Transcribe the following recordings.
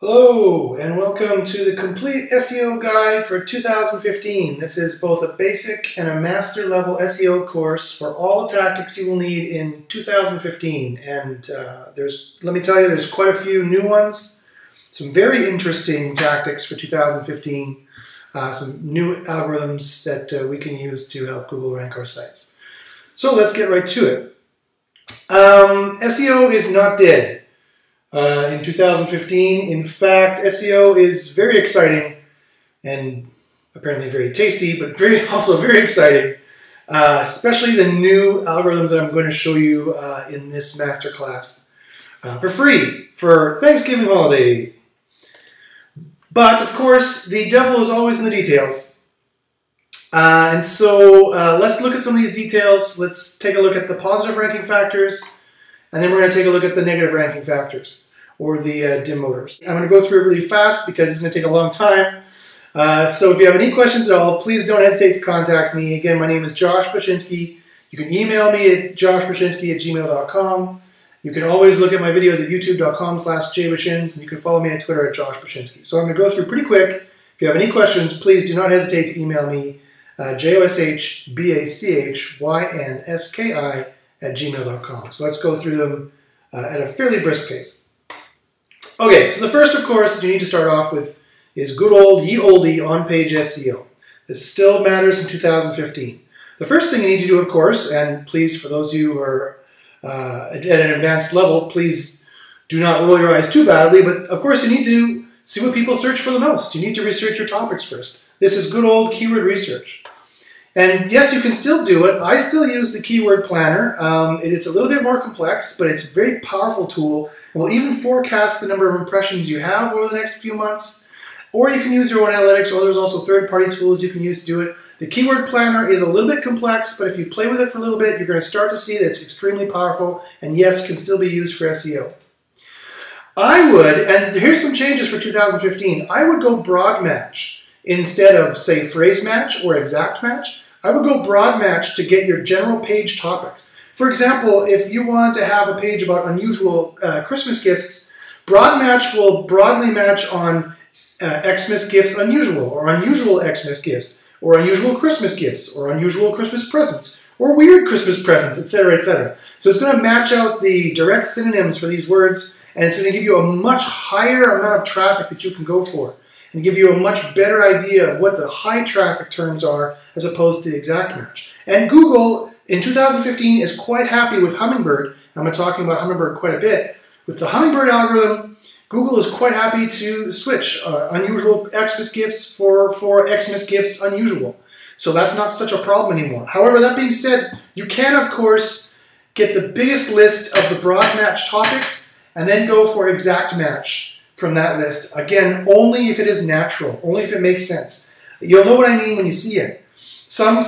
Hello and welcome to the complete SEO guide for 2015. This is both a basic and a master level SEO course for all the tactics you will need in 2015. And let me tell you, there's quite a few new ones, some very interesting tactics for 2015, some new algorithms that we can use to help Google rank our sites. So let's get right to it. SEO is not dead. In 2015. In fact, SEO is very exciting and apparently very tasty, but also very exciting, especially the new algorithms that I'm going to show you in this masterclass for free for Thanksgiving holiday. But of course, the devil is always in the details. And so let's look at some of these details. Let's take a look at the positive ranking factors, and then we're going to take a look at the negative ranking factors, or the dim motors. I'm going to go through it really fast because it's going to take a long time. So if you have any questions at all, please don't hesitate to contact me. Again, my name is Josh Baczynski. You can email me at joshbaczynski@gmail.com. You can always look at my videos at youtube.com/jbachins, and you can follow me on Twitter at Josh Baczynski. So I'm going to go through pretty quick. If you have any questions, please do not hesitate to email me, joshbachinski@gmail.com. So let's go through them at a fairly brisk pace. Okay, so the first, of course, that you need to start off with is good old ye olde on-page SEO. This still matters in 2015. The first thing you need to do, of course, and please, for those of you who are at an advanced level, please do not roll your eyes too badly, but of course you need to see what people search for the most. You need to research your topics first. This is good old keyword research. And yes, you can still do it. I still use the keyword planner. It's a little bit more complex, but it's a very powerful tool. It will even forecast the number of impressions you have over the next few months. Or you can use your own analytics, or there's also third-party tools you can use to do it. The keyword planner is a little bit complex, but if you play with it for a little bit, you're going to start to see that it's extremely powerful, and yes, can still be used for SEO. I would, and here's some changes for 2015, I would go broad match instead of, say, phrase match or exact match. I would go broad match to get your general page topics. For example, if you want to have a page about unusual Christmas gifts, broad match will broadly match on Xmas gifts unusual, or unusual Xmas gifts, or unusual Christmas gifts, or unusual Christmas presents, or weird Christmas presents, etc., etc. So it's going to match out the direct synonyms for these words, and it's going to give you a much higher amount of traffic that you can go for, and give you a much better idea of what the high traffic terms are as opposed to the exact match. And Google in 2015 is quite happy with Hummingbird. I'm talking about Hummingbird quite a bit. With the Hummingbird algorithm, Google is quite happy to switch unusual Xmas gifts for Xmas gifts unusual. So that's not such a problem anymore. However, that being said, you can, of course, get the biggest list of the broad match topics and then go for exact match from that list. Again, only if it is natural, only if it makes sense. You'll know what I mean when you see it. Some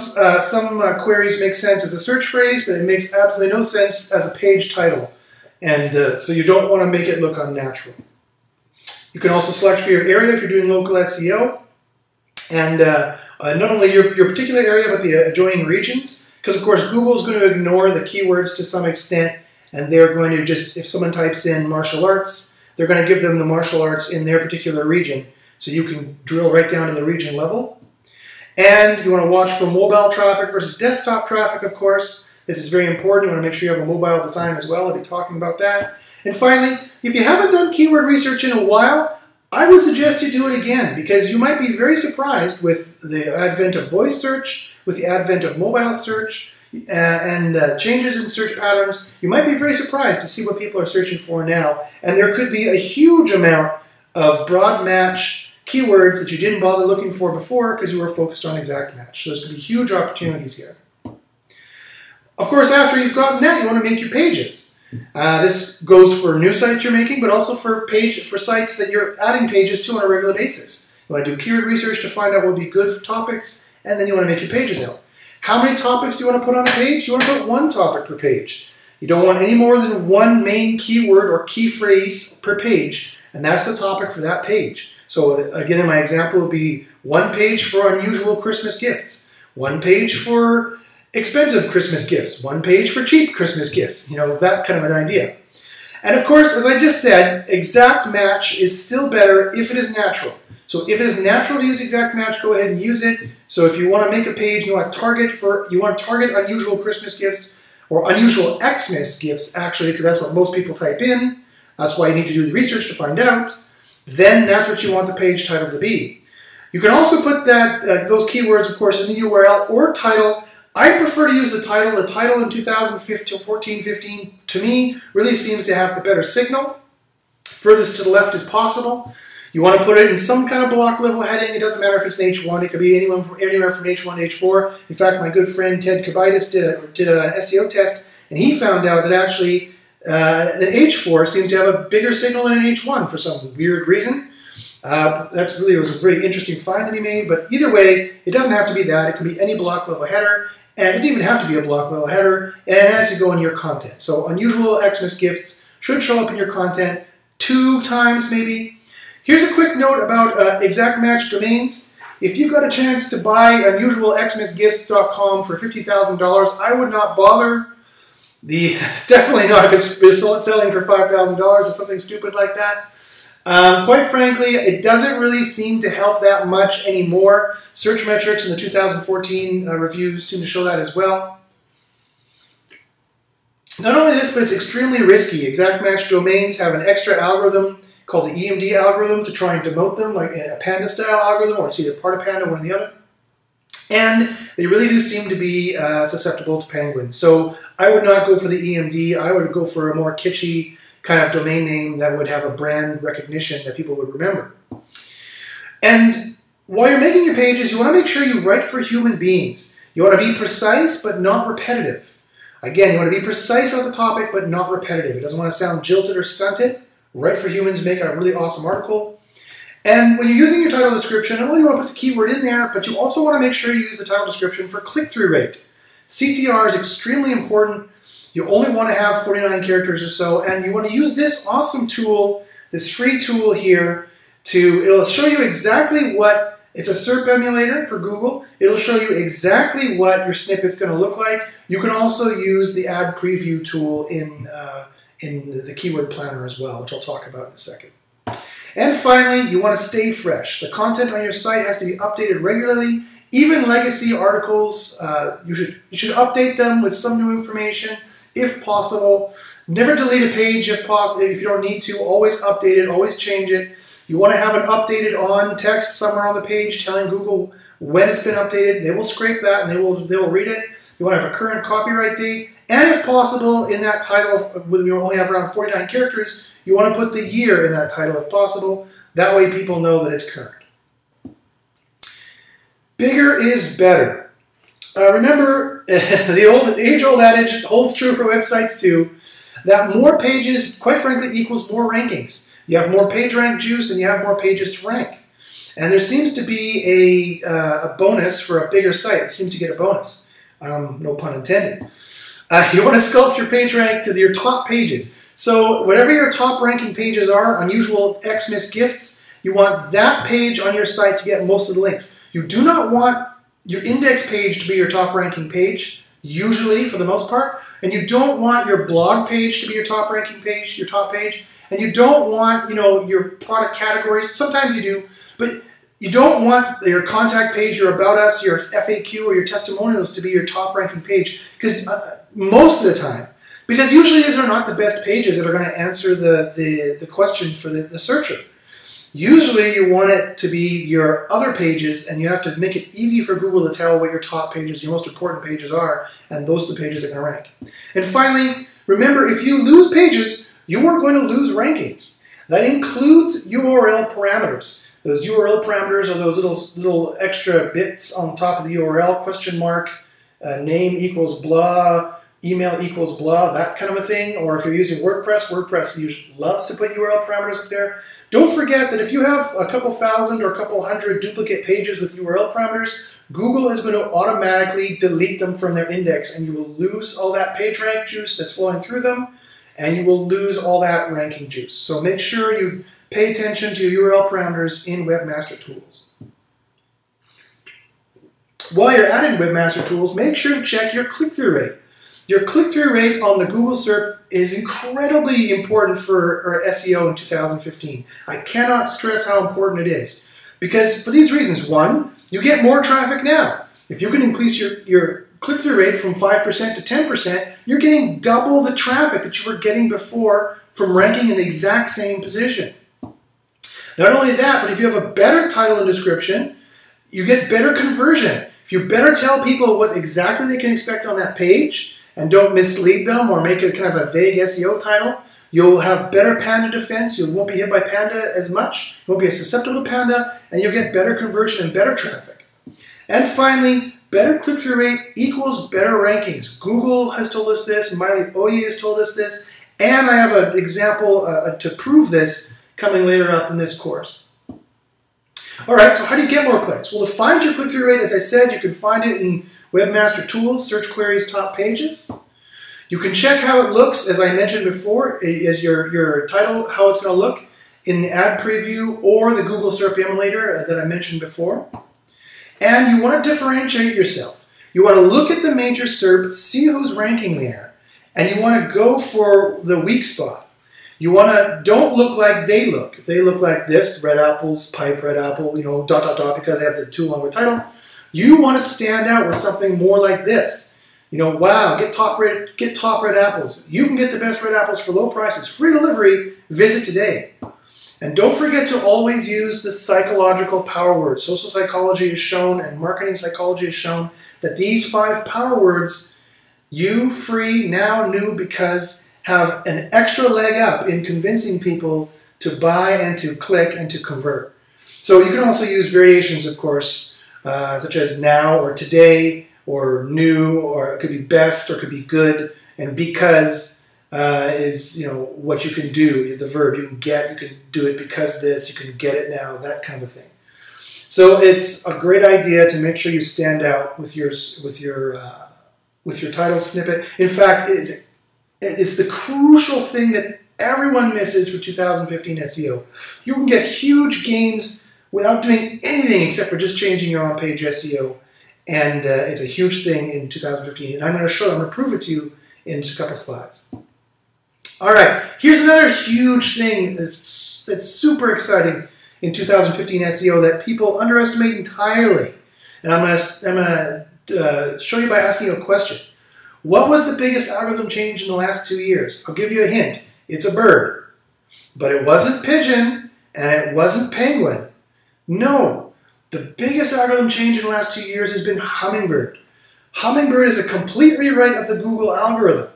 queries make sense as a search phrase, but it makes absolutely no sense as a page title. And so you don't want to make it look unnatural. You can also select for your area if you're doing local SEO. And not only your particular area, but the adjoining regions. Because, of course, Google's going to ignore the keywords to some extent. And they're going to just, if someone types in martial arts, they're going to give them the martial arts in their particular region. So you can drill right down to the region level. And you want to watch for mobile traffic versus desktop traffic, of course. This is very important. You want to make sure you have a mobile design as well. I'll be talking about that. And finally, if you haven't done keyword research in a while, I would suggest you do it again, because you might be very surprised with the advent of voice search, with the advent of mobile search, and changes in search patterns. You might be very surprised to see what people are searching for now. And there could be a huge amount of broad match keywords that you didn't bother looking for before because you were focused on exact match. So there's going to be huge opportunities here. Of course, after you've gotten that, you want to make your pages. This goes for new sites you're making, but also for sites that you're adding pages to on a regular basis. You want to do keyword research to find out what would be good topics, and then you want to make your pages out. How many topics do you want to put on a page? You want to put one topic per page. You don't want any more than one main keyword or key phrase per page, and that's the topic for that page. So again, in my example, it would be one page for unusual Christmas gifts, one page for expensive Christmas gifts, one page for cheap Christmas gifts, you know, that kind of an idea. And of course, as I just said, exact match is still better if it is natural. So if it is natural to use exact match, go ahead and use it. So if you want to make a page, you want to target unusual Christmas gifts, or unusual Xmas gifts, actually, because that's what most people type in. That's why you need to do the research to find out. Then that's what you want the page title to be. You can also put that those keywords, of course, in the URL or title. I prefer to use the title. The title in 2014-15, to me, really seems to have the better signal. Furthest to the left as possible. You want to put it in some kind of block level heading. It doesn't matter if it's an H1. It could be anywhere from H1 to H4. In fact, my good friend Ted Kabaitis did an SEO test, and he found out that actually an H4 seems to have a bigger signal than an H1 for some weird reason. That's really was a very interesting find that he made. But either way, it doesn't have to be that. It could be any block level header, and it doesn't even have to be a block level header. And it has to go in your content. So unusual Xmas gifts should show up in your content 2 times maybe. Here's a quick note about exact match domains. If you've got a chance to buy unusualxmasgifts.com for $50,000, I would not bother. Definitely not if it's selling for $5,000 or something stupid like that. Quite frankly, it doesn't really seem to help that much anymore. Search metrics in the 2014 reviews seem to show that as well. Not only this, but it's extremely risky. Exact match domains have an extra algorithm called the EMD algorithm to try and demote them, like a panda-style algorithm, or it's either part of panda, one or the other. And they really do seem to be susceptible to penguins. So I would not go for the EMD. I would go for a more kitschy kind of domain name that would have a brand recognition that people would remember. And while you're making your pages, you want to make sure you write for human beings. You want to be precise, but not repetitive. Again, you want to be precise on the topic, but not repetitive. It doesn't want to sound jilted or stunted. Write for humans, make a really awesome article. And when you're using your title description, not only do you want to put the keyword in there, but you also want to make sure you use the title description for click-through rate. CTR is extremely important. You only want to have 49 characters or so, and you want to use this awesome tool, this free tool here, it'll show you exactly what, it's a SERP emulator for Google. It'll show you exactly what your snippet's going to look like. You can also use the ad preview tool in the keyword planner as well, which I'll talk about in a second. And finally, you want to stay fresh. The content on your site has to be updated regularly. Even legacy articles, you should update them with some new information if possible. Never delete a page if possible. If you don't need to, always update it, always change it. You want to have an updated on text somewhere on the page telling Google when it's been updated. They will scrape that and they will read it. You want to have a current copyright date. And if possible, in that title, we only have around 49 characters, you want to put the year in that title if possible. That way people know that it's current. Bigger is better. Remember, the age-old adage holds true for websites too, that more pages, quite frankly, equals more rankings. You have more page rank juice and you have more pages to rank. And there seems to be a bonus for a bigger site. It seems to get a bonus. No pun intended. You want to sculpt your page rank to your top pages. So whatever your top ranking pages are, unusual Xmas gifts, you want that page on your site to get most of the links. You do not want your index page to be your top ranking page, usually for the most part, and you don't want your blog page to be your top ranking page, your top page, and you don't want, your product categories. Sometimes you do, but you don't want your contact page, your About Us, your FAQ, or your testimonials to be your top ranking page, because most of the time, because usually these are not the best pages that are going to answer the question for the searcher. Usually you want it to be your other pages, and you have to make it easy for Google to tell what your top pages, your most important pages are, and those are the pages that are going to rank. And finally, remember, if you lose pages, you are going to lose rankings. That includes URL parameters. Those URL parameters are those little extra bits on top of the URL, question mark, name equals blah, email equals blah, that kind of a thing. Or if you're using WordPress, WordPress usually loves to put URL parameters up there. Don't forget that if you have a couple thousand or a couple hundred duplicate pages with URL parameters, Google is going to automatically delete them from their index, and you will lose all that page rank juice that's flowing through them, and you will lose all that ranking juice. So make sure you pay attention to your URL parameters in Webmaster Tools. While you're adding Webmaster Tools, make sure to check your click-through rate. Your click-through rate on the Google SERP is incredibly important for SEO in 2015. I cannot stress how important it is. Because for these reasons, one, you get more traffic now. If you can increase your click-through rate from 5% to 10%, you're getting double the traffic that you were getting before from ranking in the exact same position. Not only that, but if you have a better title and description, you get better conversion. If you better tell people what exactly they can expect on that page and don't mislead them or make it kind of a vague SEO title, you'll have better Panda defense. You won't be hit by Panda as much. You won't be as susceptible to Panda, and you'll get better conversion and better traffic. And finally, better click-through rate equals better rankings. Google has told us this. Miley Oye has told us this. And I have an example to prove this coming later up in this course. All right, so how do you get more clicks? Well, to find your click-through rate, as I said, you can find it in Webmaster Tools, Search Queries, Top Pages. You can check how it looks, as I mentioned before, as your title, how it's going to look in the ad preview or the Google SERP emulator that I mentioned before. And you want to differentiate yourself. You want to look at the major SERP, see who's ranking there, and you want to go for the weak spot. You want to, don't look like they look. If they look like this, red apples, pipe, red apple, you know, ... because they have the too long of a title, you want to stand out with something more like this. You know, wow, get top red apples. You can get the best red apples for low prices. Free delivery, visit today. And don't forget to always use the psychological power words. Social psychology has shown and marketing psychology has shown that these 5 power words, you, free, now, new, because, have an extra leg up in convincing people to buy and to click and to convert. So you can also use variations, of course, such as now or today or new, or it could be best or it could be good, and because is, you know, what you can do, the verb you can get, you can do it because this, you can get it now, that kind of thing. So it's a great idea to make sure you stand out with your title snippet. In fact, it's the crucial thing that everyone misses for 2015 SEO. You can get huge gains without doing anything except for just changing your on-page SEO. And it's a huge thing in 2015. And I'm going to prove it to you in just a couple slides. All right, here's another huge thing that's super exciting in 2015 SEO that people underestimate entirely. And I'm going to show you by asking you a question. What was the biggest algorithm change in the last 2 years? I'll give you a hint. It's a bird. But it wasn't pigeon, and it wasn't penguin. No. The biggest algorithm change in the last 2 years has been Hummingbird. Hummingbird is a complete rewrite of the Google algorithm.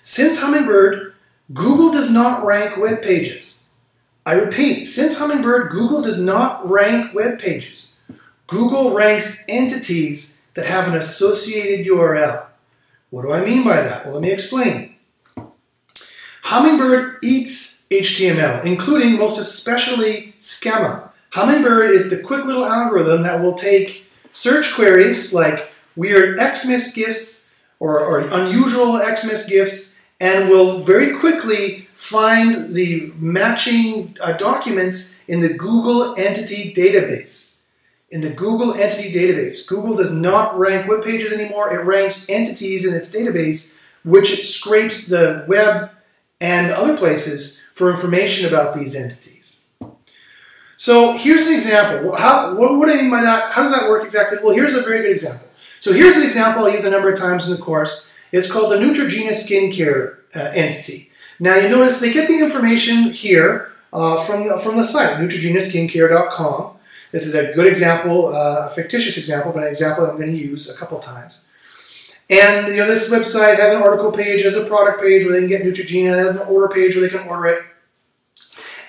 Since Hummingbird, Google does not rank web pages. I repeat, since Hummingbird, Google does not rank web pages. Google ranks entities that have an associated URL. What do I mean by that? Well, let me explain. Hummingbird eats HTML, including most especially schema. Hummingbird is the quick little algorithm that will take search queries like weird Xmas gifs or unusual Xmas gifs and will very quickly find the matching documents in the Google Entity Database. In the Google Entity Database, Google does not rank web pages anymore. It ranks entities in its database, which it scrapes the web and other places for information about these entities. So here's an example. What do I mean by that? How does that work exactly? Well, here's a very good example. So here's an example I use a number of times in the course. It's called the Neutrogena Skincare entity. Now you notice they get the information here from the site, neutrogenaskincare.com. This is a good example, a fictitious example, but an example that I'm going to use a couple times. And you know, this website has an article page, has a product page where they can get Neutrogena, has an order page where they can order it.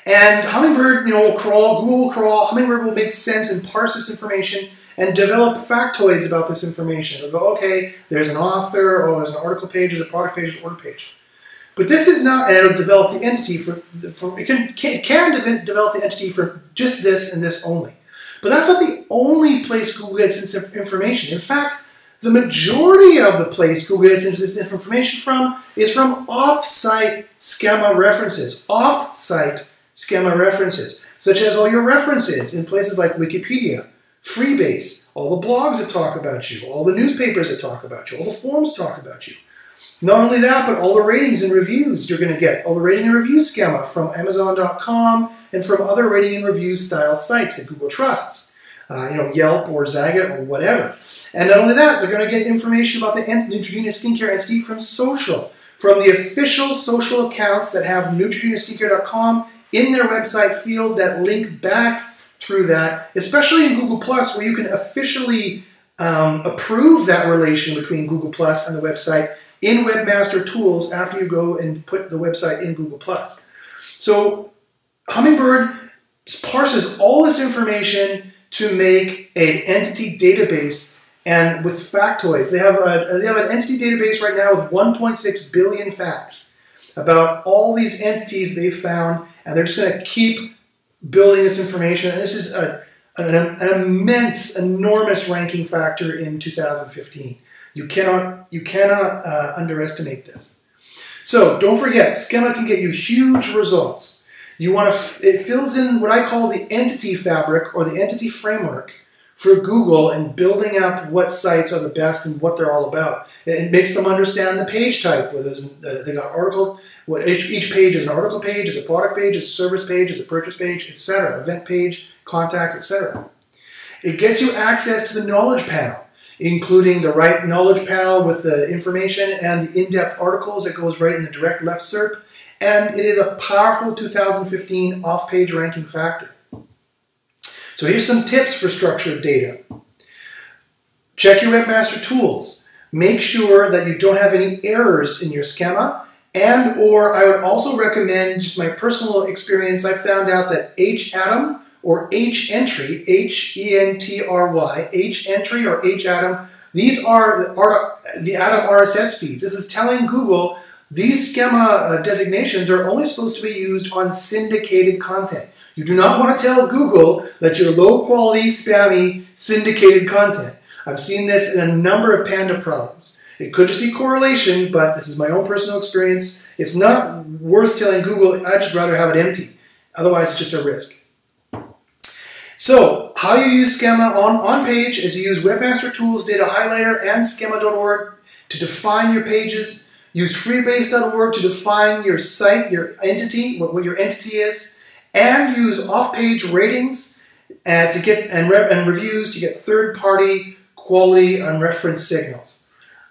And Hummingbird, you know, will crawl, Google will crawl, Hummingbird will make sense and parse this information and develop factoids about this information. It'll go, okay, there's an author, or there's an article page, there's a product page, there's an order page. But this is not, and it'll develop the entity it can develop the entity for just this and this only. But that's not the only place Google gets its information. In fact, the majority of the place Google gets this information from is from off-site schema references. Off-site schema references, such as all your references in places like Wikipedia, Freebase, all the blogs that talk about you, all the newspapers that talk about you, all the forums talk about you. Not only that, but all the ratings and reviews you're going to get. All the rating and review schema from Amazon.com and from other rating and review style sites that Google trusts. Yelp or Zagat or whatever. And not only that, they're going to get information about the Neutrogena skincare entity from social, from the official social accounts that have neutrogenaskincare.com in their website field that link back through that, especially in Google Plus, where you can officially approve that relation between Google Plus and the website in Webmaster Tools after you go and put the website in Google Plus. So Hummingbird parses all this information to make an entity database, and with factoids. They have an entity database right now with 1.6 billion facts about all these entities they've found, and they're just going to keep building this information. And this is an immense, enormous ranking factor in 2015. You cannot underestimate this. So don't forget, Schema can get you huge results. It fills in what I call the entity fabric or the entity framework for Google and building up what sites are the best and what they're all about. It makes them understand the page type, where they got article, what each page is an article page, is a product page, is a service page, is a purchase page, etc. Event page, contacts, etc. It gets you access to the knowledge panel, including the right knowledge panel with the information and the in-depth articles that goes right in the direct left SERP. And it is a powerful 2015 off-page ranking factor. So here's some tips for structured data. Check your Webmaster Tools. Make sure that you don't have any errors in your schema, and or I would also recommend, just my personal experience, I found out that HATM or H-entry, H-E-N-T-R-Y, H-entry or H-ATM, these are the ATM RSS feeds. This is telling Google these schema designations are only supposed to be used on syndicated content. You do not want to tell Google that you're low-quality, spammy, syndicated content. I've seen this in a number of Panda problems. It could just be correlation, but this is my own personal experience. It's not worth telling Google. I'd just rather have it empty. Otherwise, it's just a risk. So, how you use Schema on page is you use Webmaster Tools, Data Highlighter, and Schema.org to define your pages. Use Freebase.org to define your site, your entity, what your entity is, and use off-page ratings to get and reviews to get third-party quality and reference signals.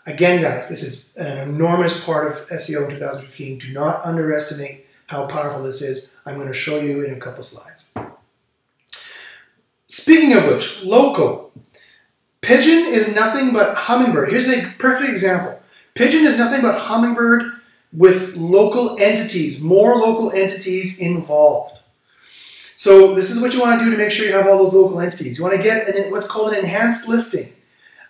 Again, guys, this is an enormous part of SEO in 2015. Do not underestimate how powerful this is. I'm going to show you in a couple slides. Speaking of which, local. Pigeon is nothing but Hummingbird. Here's a perfect example. Pigeon is nothing but Hummingbird with local entities, more local entities involved. So this is what you want to do to make sure you have all those local entities. You want to get what's called an enhanced listing.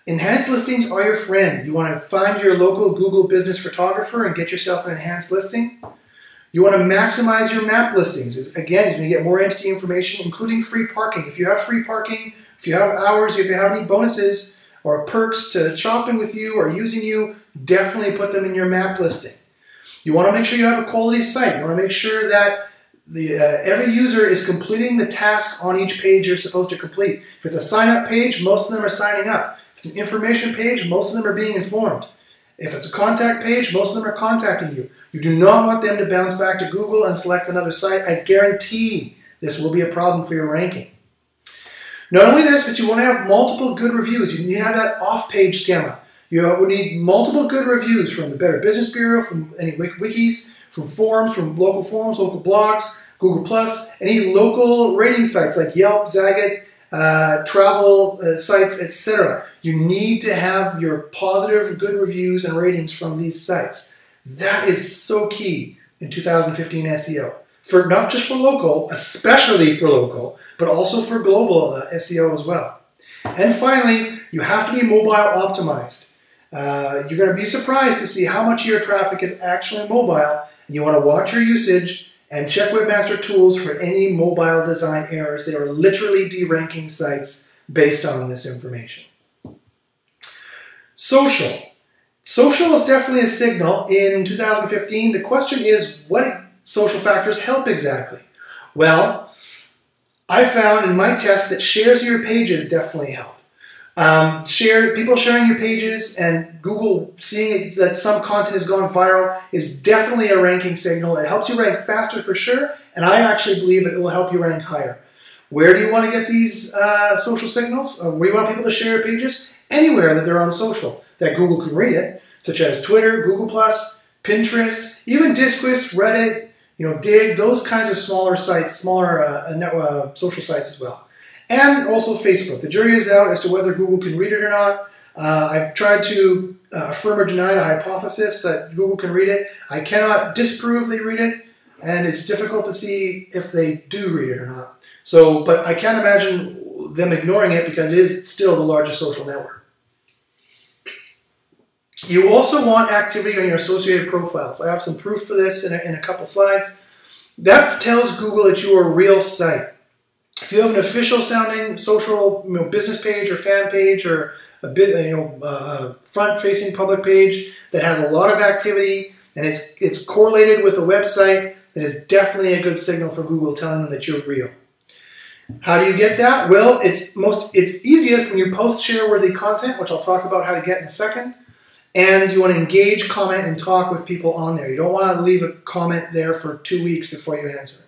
Enhanced listings are your friend. You want to find your local Google business photographer and get yourself an enhanced listing. You want to maximize your map listings. Again, you're going to get more entity information, including free parking. If you have free parking, if you have hours, if you have any bonuses or perks to shopping with you or using you, definitely put them in your map listing. You want to make sure you have a quality site. You want to make sure that every user is completing the task on each page you're supposed to complete. If it's a sign-up page, most of them are signing up. If it's an information page, most of them are being informed. If it's a contact page, most of them are contacting you. You do not want them to bounce back to Google and select another site. I guarantee this will be a problem for your ranking. Not only this, but you want to have multiple good reviews. You need to have that off-page schema. You will need multiple good reviews from the Better Business Bureau, from any wikis, from forums, from local blogs, Google+, any local rating sites like Yelp, Zagat, travel sites, etc. You need to have your positive, good reviews and ratings from these sites. That is so key in 2015 SEO. Not just for local, especially for local, but also for global SEO as well. And finally, you have to be mobile optimized. You're going to be surprised to see how much of your traffic is actually mobile. You want to watch your usage and check Webmaster Tools for any mobile design errors. They are literally deranking sites based on this information. Social. Social is definitely a signal in 2015. The question is, what social factors help exactly? Well, I found in my test that shares of your pages definitely help. People sharing your pages and Google seeing that some content has gone viral is definitely a ranking signal. It helps you rank faster for sure, and I actually believe it will help you rank higher. Where do you want to get these social signals? Where do you want people to share your pages? Anywhere that they're on social, that Google can read it, such as Twitter, Google+, Pinterest, even Disquist, Reddit, Dig, those kinds of smaller sites, smaller social sites as well. And also Facebook. The jury is out as to whether Google can read it or not. I've tried to affirm or deny the hypothesis that Google can read it. I cannot disprove they read it, and it's difficult to see if they do read it or not. So, but I can't imagine them ignoring it because it is still the largest social network. You also want activity on your associated profiles. I have some proof for this in a couple slides. That tells Google that you are a real site. If you have an official sounding social business page or fan page or a front-facing public page that has a lot of activity and it's correlated with a website, that is definitely a good signal for Google telling them that you're real. How do you get that? Well, it's easiest when you post share-worthy content, which I'll talk about how to get in a second. And you want to engage, comment, and talk with people on there. You don't want to leave a comment there for 2 weeks before you answer it.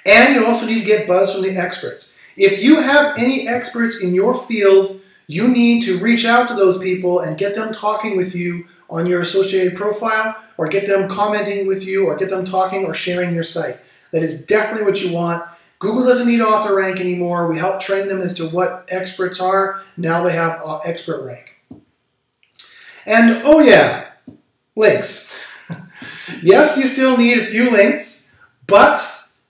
And you also need to get buzz from the experts. If you have any experts in your field, you need to reach out to those people and get them talking with you on your associated profile, or get them commenting with you, or get them talking or sharing your site. That is definitely what you want. Google doesn't need author rank anymore. We help train them as to what experts are. Now they have expert rank. And oh yeah, links. Yes, you still need a few links, but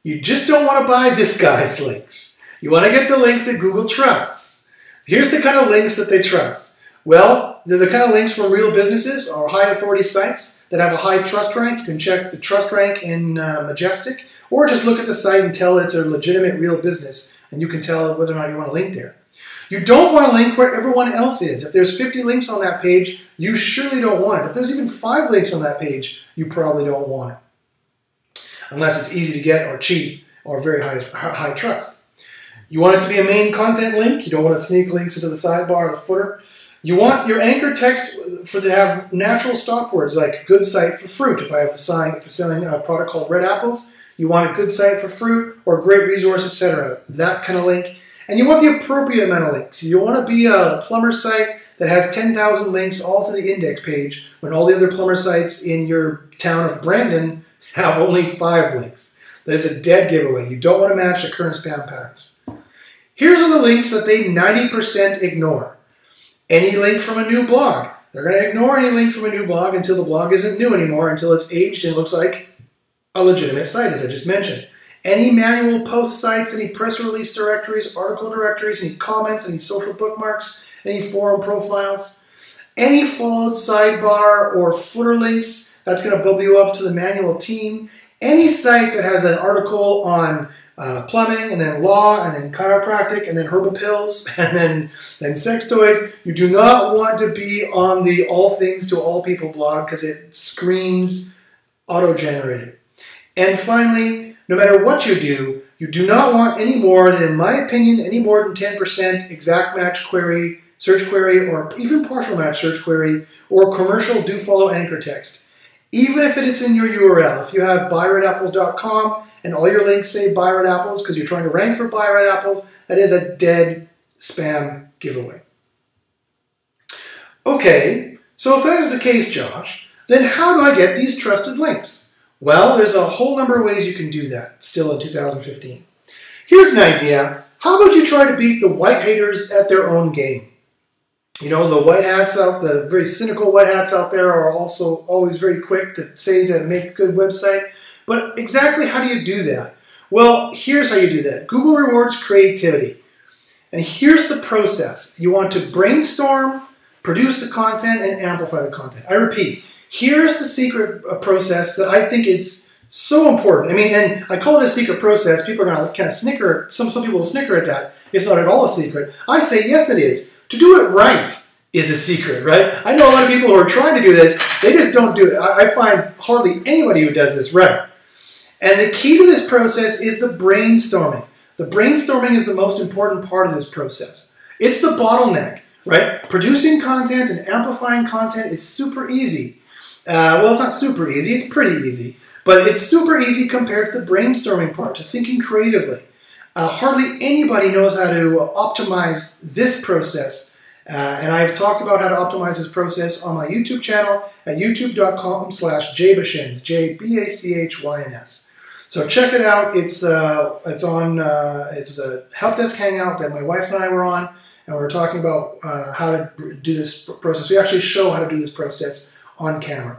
you just don't want to buy this guy's links. You want to get the links that Google trusts. Here's the kind of links that they trust. Well, they're the kind of links from real businesses or high authority sites that have a high trust rank. You can check the trust rank in Majestic, or just look at the site and tell it's a legitimate real business, and you can tell whether or not you want to link there. You don't want to link where everyone else is. If there's 50 links on that page, you surely don't want it. If there's even 5 links on that page, you probably don't want it. Unless it's easy to get or cheap or very high trust. You want it to be a main content link. You don't want to sneak links into the sidebar or the footer. You want your anchor text to have natural stop words like good site for fruit. If I have selling a product called red apples, you want a good site for fruit or great resource, etc. That kind of link. And you want the appropriate amount of links. You want to be a plumber site that has 10,000 links all to the index page when all the other plumber sites in your town of Brandon have only 5 links. That is a dead giveaway. You don't want to match the current spam patterns. Here's are the links that they 90% ignore. Any link from a new blog. They're going to ignore any link from a new blog until the blog isn't new anymore, until it's aged and looks like a legitimate site, as I just mentioned. Any manual post sites, any press release directories, article directories, any comments, any social bookmarks, any forum profiles, any followed sidebar or footer links, that's going to bubble you up to the manual team. Any site that has an article on plumbing, and then law, and then chiropractic, and then herbal pills, and then sex toys. You do not want to be on the all things to all people blog because it screams auto-generated. And finally, no matter what you do not want any more than, in my opinion, any more than 10% exact match query, search query, or even partial match search query, or commercial do follow anchor text. Even if it's in your URL. If you have buyredapples.com and all your links say buy red apples because you're trying to rank for buy red apples, that is a dead spam giveaway. Okay, so if that is the case, Josh, then how do I get these trusted links? Well, there's a whole number of ways you can do that still in 2015. Here's an idea. How about you try to beat the white haters at their own game? You know, the white hats the very cynical white hats out there are also always very quick to say to make a good website. But exactly how do you do that? Well, here's how you do that. Google rewards creativity. And here's the process. You want to brainstorm, produce the content, and amplify the content. I repeat, here's the secret process that I think is so important. I mean, and I call it a secret process. People are going to kind of snicker. Some people will snicker at that. It's not at all a secret. I say, yes, it is. To do it right is a secret, right? I know a lot of people who are trying to do this. They just don't do it. I find hardly anybody who does this right. And the key to this process is the brainstorming. The brainstorming is the most important part of this process. It's the bottleneck, right? Producing content and amplifying content is super easy. Well, it's not super easy, it's pretty easy. But it's super easy compared to the brainstorming part, to thinking creatively. Hardly anybody knows how to optimize this process. And I've talked about how to optimize this process on my YouTube channel at youtube.com/jbachins, J-B-A-C-H-Y-N-S. So check it out. It's a help desk hangout that my wife and I were on, and we were talking about how to do this process. We actually show how to do this process on camera.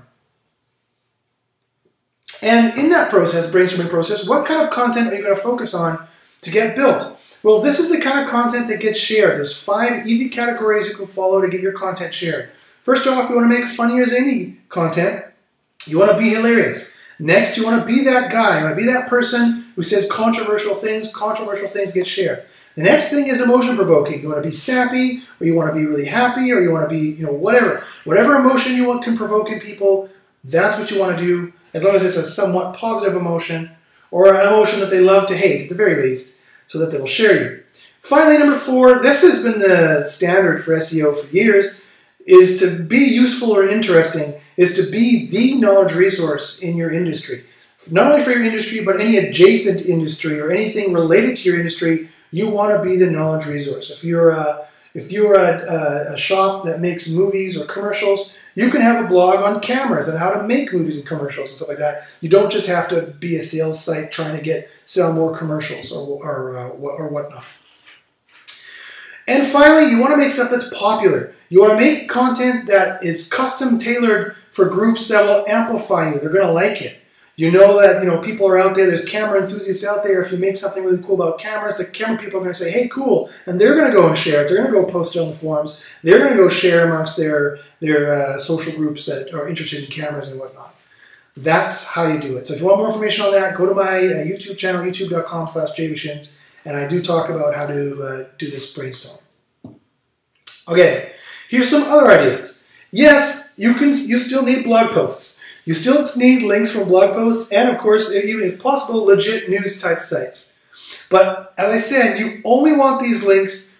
And in that process, brainstorming process, what kind of content are you going to focus on to get built? Well, this is the kind of content that gets shared. There's 5 easy categories you can follow to get your content shared. First off, you want to make funny or zany content. You want to be hilarious. Next, you want to be that guy. You want to be that person who says controversial things. Controversial things get shared. The next thing is emotion provoking. You want to be sappy, or you want to be really happy, or you want to be, whatever. Whatever emotion you want can provoke in people, that's what you want to do, as long as it's a somewhat positive emotion, or an emotion that they love to hate, at the very least, so that they will share you. Finally, number 4, this has been the standard for SEO for years, is to be useful or interesting, is to be the knowledge resource in your industry. Not only for your industry, but any adjacent industry or anything related to your industry, you want to be the knowledge resource. If you're a shop that makes movies or commercials, you can have a blog on cameras and how to make movies and commercials and stuff like that. You don't just have to be a sales site trying to sell more commercials or whatnot. And finally, you want to make stuff that's popular. You want to make content that is custom tailored for groups that will amplify you. They're going to like it. You know that people are out there. There's camera enthusiasts out there. If you make something really cool about cameras, the camera people are going to say, "Hey, cool," and they're going to go and share it. They're going to go post it on the forums. They're going to go share amongst their social groups that are interested in cameras and whatnot. That's how you do it. So if you want more information on that, go to my YouTube channel, youtube.com/jbachins, and I do talk about how to do this brainstorm. Okay, here's some other ideas. Yes, you still need blog posts. You still need links from blog posts and, of course, even if possible, legit news type sites. But as I said, you only want these links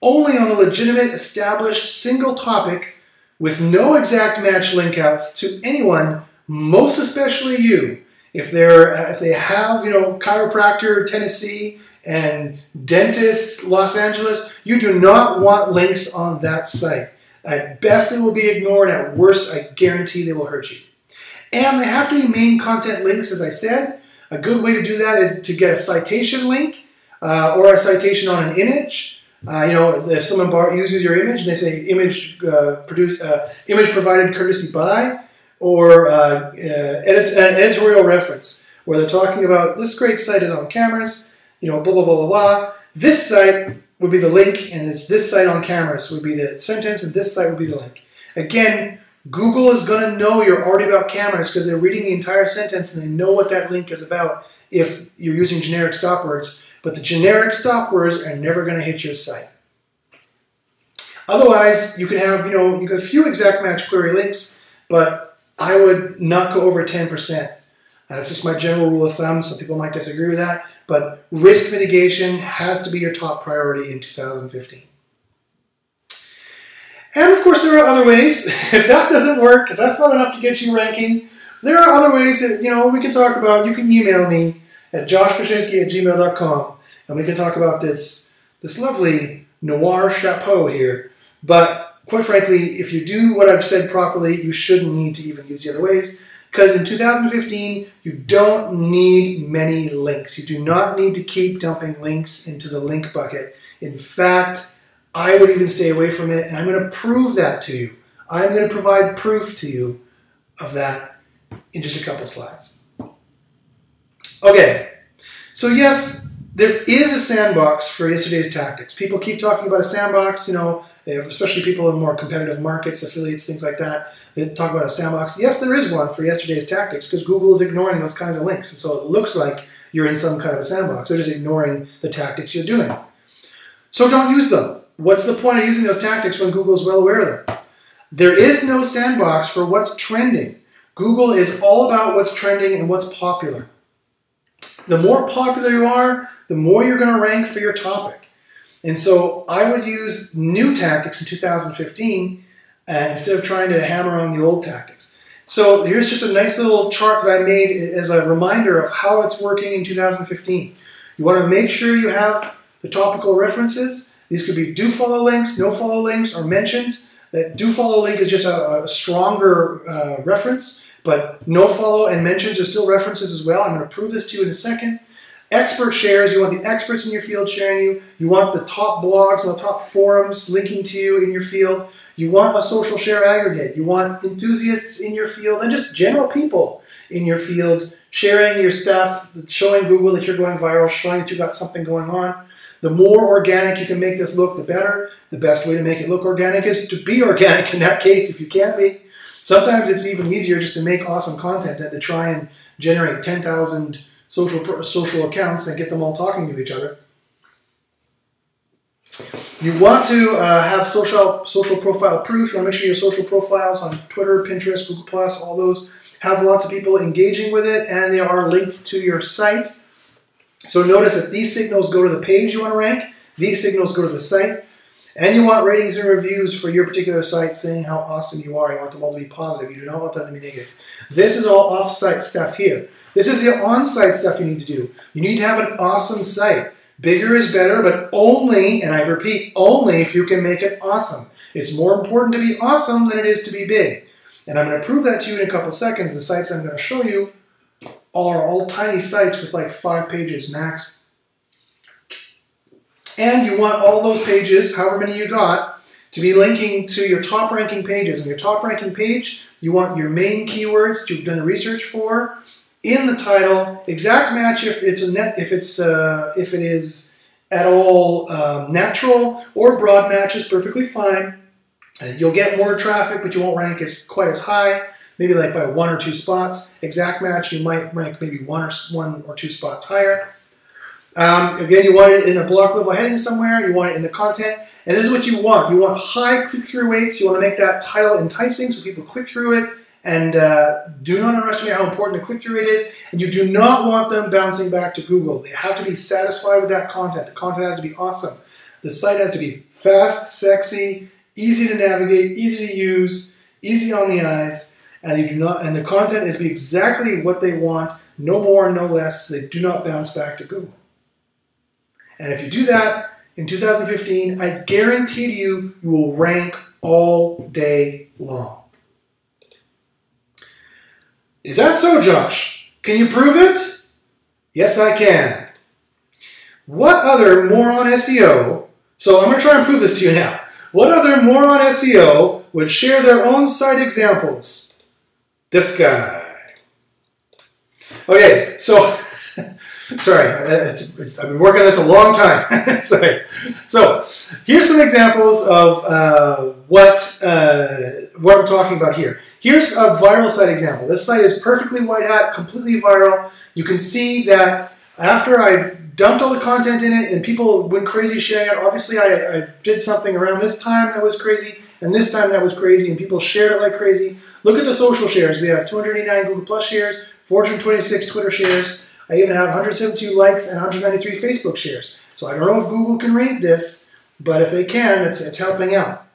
only on the legitimate, established, single topic with no exact match link outs to anyone, most especially you. If they have, chiropractor, Tennessee, and dentist, Los Angeles, you do not want links on that site. At best, they will be ignored. At worst, I guarantee they will hurt you. And they have to be main content links, as I said. A good way to do that is to get a citation link or a citation on an image. If someone uses your image and they say image provided courtesy by, or an editorial reference where they're talking about this great site is on cameras, blah, blah, blah, blah, blah. This site would be the link, and it's this site on cameras would be the sentence, and this site would be the link. Again, Google is going to know you're already about cameras because they're reading the entire sentence and they know what that link is about if you're using generic stop words. But the generic stop words are never going to hit your site. Otherwise, you can have, you got a few exact match query links, but I would not go over 10%. That's just my general rule of thumb. Some people might disagree with that, but risk mitigation has to be your top priority in 2015. And of course, there are other ways. If that doesn't work, if that's not enough to get you ranking, there are other ways that we can talk about. You can email me at joshbachynski@gmail.com, and we can talk about this lovely noir chapeau here. But quite frankly, if you do what I've said properly, you shouldn't need to even use the other ways, because in 2015, you don't need many links. You do not need to keep dumping links into the link bucket. In fact, I would even stay away from it, and I'm going to prove that to you. I'm going to provide proof to you of that in just a couple slides. Okay, so yes, there is a sandbox for yesterday's tactics. People keep talking about a sandbox, especially people in more competitive markets, affiliates, things like that. They talk about a sandbox. Yes, there is one for yesterday's tactics because Google is ignoring those kinds of links, and so it looks like you're in some kind of a sandbox. They're just ignoring the tactics you're doing. So don't use them. What's the point of using those tactics when Google's well aware of them? There is no sandbox for what's trending. Google is all about what's trending and what's popular. The more popular you are, the more you're going to rank for your topic. And so I would use new tactics in 2015 instead of trying to hammer on the old tactics. So here's just a nice little chart that I made as a reminder of how it's working in 2015. You want to make sure you have the topical references. These could be do follow links, no follow links, or mentions. That do follow link is just a stronger reference, but no follow and mentions are still references as well. I'm going to prove this to you in a second. Expert shares, you want the experts in your field sharing you. You want the top blogs and the top forums linking to you in your field. You want a social share aggregate. You want enthusiasts in your field and just general people in your field sharing your stuff, showing Google that you're going viral, showing that you've got something going on. The more organic you can make this look, the better. The best way to make it look organic is to be organic in that case if you can't be. Sometimes it's even easier just to make awesome content than to try and generate 10,000 social accounts and get them all talking to each other. You want to have social profile proof. You want to make sure your social profiles on Twitter, Pinterest, Google+, all those have lots of people engaging with it, and they are linked to your site. So notice that these signals go to the page you want to rank, these signals go to the site, and you want ratings and reviews for your particular site saying how awesome you are. You want them all to be positive. You do not want them to be negative. This is all off-site stuff here. This is the on-site stuff you need to do. You need to have an awesome site. Bigger is better, but only, and I repeat, only if you can make it awesome. It's more important to be awesome than it is to be big. And I'm going to prove that to you in a couple of seconds. The sites I'm going to show you are all tiny sites with like 5 pages max. And you want all those pages, however many you got, to be linking to your top ranking pages. On your top ranking page, you want your main keywords that you've done research for in the title, exact match if it is at all natural, or broad match is perfectly fine. You'll get more traffic, but you won't rank quite as high, maybe like by 1 or 2 spots. Exact match, you might rank maybe 1 or 2 spots higher. Again, you want it in a block level heading somewhere. You want it in the content. And this is what you want. You want high click-through rates. You want to make that title enticing so people click through it. And do not underestimate how important a click-through rate is. And you do not want them bouncing back to Google. They have to be satisfied with that content. The content has to be awesome. The site has to be fast, sexy, easy to navigate, easy to use, easy on the eyes. And the content is to be exactly what they want, no more, no less. So they do not bounce back to Google. And if you do that in 2015, I guarantee to you, you will rank all day long. Is that so, Josh? Can you prove it? Yes, I can. What other moron SEO, so I'm going to try and prove this to you now. What other moron SEO would share their own site examples? This guy. Okay, so... Sorry, I've been working on this a long time. Sorry. So, here's some examples of what I'm talking about here. Here's a viral site example. This site is perfectly white hat, completely viral. You can see that after I dumped all the content in it and people went crazy sharing it, obviously I did something around this time that was crazy, and this time that was crazy, and people shared it like crazy. Look at the social shares. We have 289 Google Plus shares, 426 Twitter shares. I even have 172 likes and 193 Facebook shares. So I don't know if Google can read this, but if they can, it's helping out.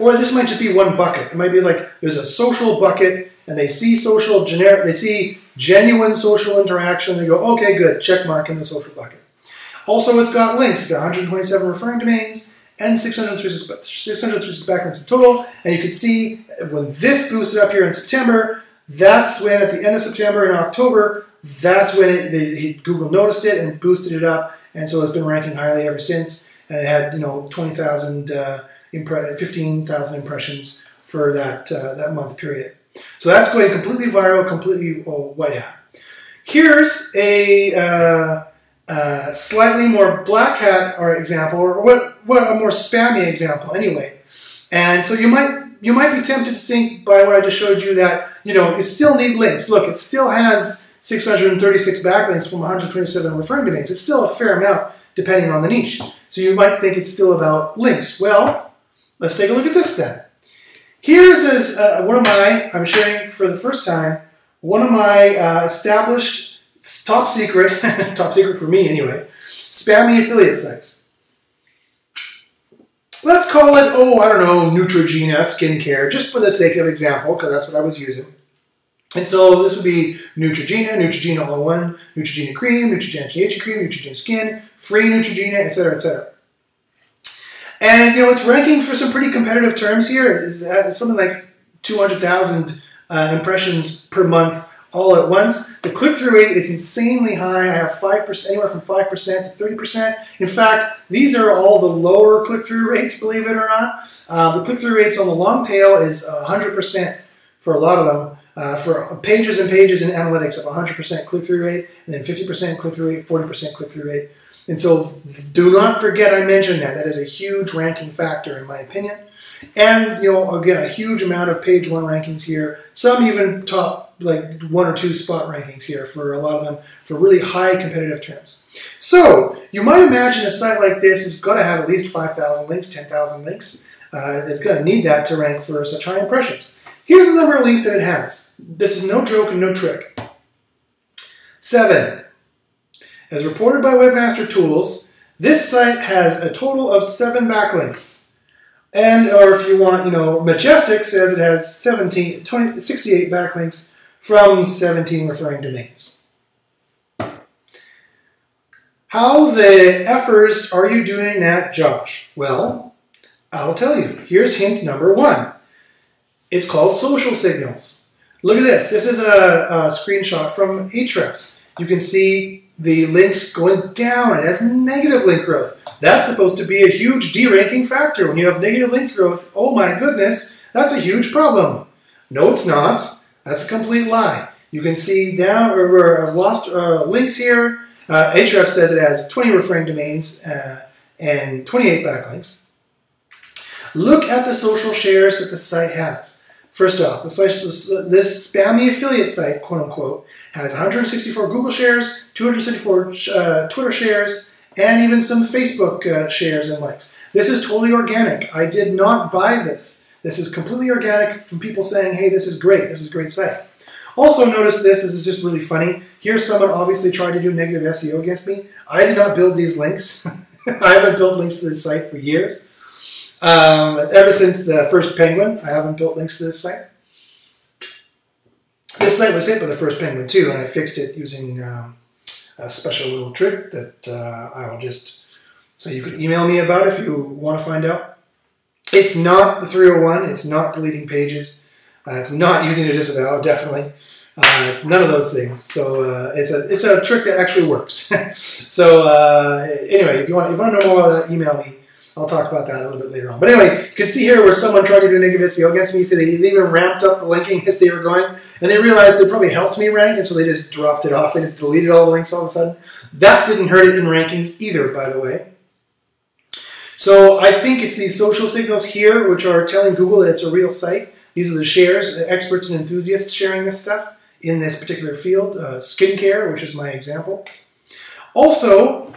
Or this might just be one bucket. It might be like there's a social bucket, and they see they see genuine social interaction. They go, okay, good, check mark in the social bucket. Also, it's got links. It's got 127 referring domains and 636 backlinks in total. And you can see when this boosted up here in September, that's when at the end of September and October, that's when Google noticed it and boosted it up, and so it's been ranking highly ever since. And it had 20,000, 15,000 impressions for that month period. So that's going completely viral, completely white hat. Here's a slightly more black hat example, or what a more spammy example anyway. And so you might be tempted to think by what I just showed you that you still need links. Look, it still has 636 backlinks from 127 referring domains. It's still a fair amount depending on the niche. So you might think it's still about links. Well, let's take a look at this then. Here's I'm sharing for the first time, one of my established, top secret for me anyway, spammy affiliate sites. Let's call it, oh, I don't know, Neutrogena skincare, just for the sake of example, because that's what I was using. And so this would be Neutrogena, Neutrogena All-in-One, Neutrogena Cream, Neutrogena Anti-Aging Cream, Neutrogena Skin, free Neutrogena, etc., etc. And, you know, it's ranking for some pretty competitive terms here. It's something like 200,000 impressions per month all at once. The click-through rate is insanely high. I have 5%, anywhere from 5% to 30%. In fact, these are all the lower click-through rates, believe it or not. The click-through rates on the long tail is 100% for a lot of them. For pages and pages in analytics of 100% click-through rate, and then 50% click-through rate, 40% click-through rate. And so do not forget I mentioned that. That is a huge ranking factor in my opinion. And, you know, again, a huge amount of page 1 rankings here. Some even top, like 1 or 2 spot rankings here for a lot of them for really high competitive terms. So you might imagine a site like this has got to have at least 5,000 links, 10,000 links. It's going to need that to rank for such high impressions. Here's the number of links that it has. This is no joke and no trick. 7. As reported by Webmaster Tools, this site has a total of 7 backlinks. And, or if you want, you know, Majestic says it has 68 backlinks from 17 referring domains. How the effers are you doing that, Josh? Well, I'll tell you. Here's hint number 1. It's called social signals. Look at this. This is a screenshot from Ahrefs. You can see the links going down. It has negative link growth. That's supposed to be a huge deranking factor. When you have negative link growth, oh my goodness, that's a huge problem. No, it's not. That's a complete lie. You can see down, I've lost links here. Ahrefs says it has 20 referring domains and 28 backlinks. Look at the social shares that the site has. First off, this spammy affiliate site, quote unquote, has 164 Google shares, 264 Twitter shares, and even some Facebook shares and likes. This is totally organic. I did not buy this. This is completely organic from people saying, hey, this is great. This is a great site. Also notice this is just really funny. Here's someone obviously trying to do negative SEO against me. I did not build these links. I haven't built links to this site for years. Ever since the first Penguin, I haven't built links to this site. This site was hit by the first Penguin too, and I fixed it using a special little trick that I will just, so you can email me about if you want to find out. It's not the 301, it's not deleting pages, it's not using a disavow, definitely. It's none of those things. So it's a trick that actually works. So anyway, if you want to know more about that, email me. I'll talk about that a little bit later on. But anyway, you can see here where someone tried to do negative SEO against me. So they even ramped up the linking as they were going. And they realized they probably helped me rank, and so they just dropped it off. They just deleted all the links all of a sudden. That didn't hurt it in rankings either, by the way. So I think it's these social signals here which are telling Google that it's a real site. These are the shares, the experts and enthusiasts sharing this stuff in this particular field. Skincare, which is my example. Also,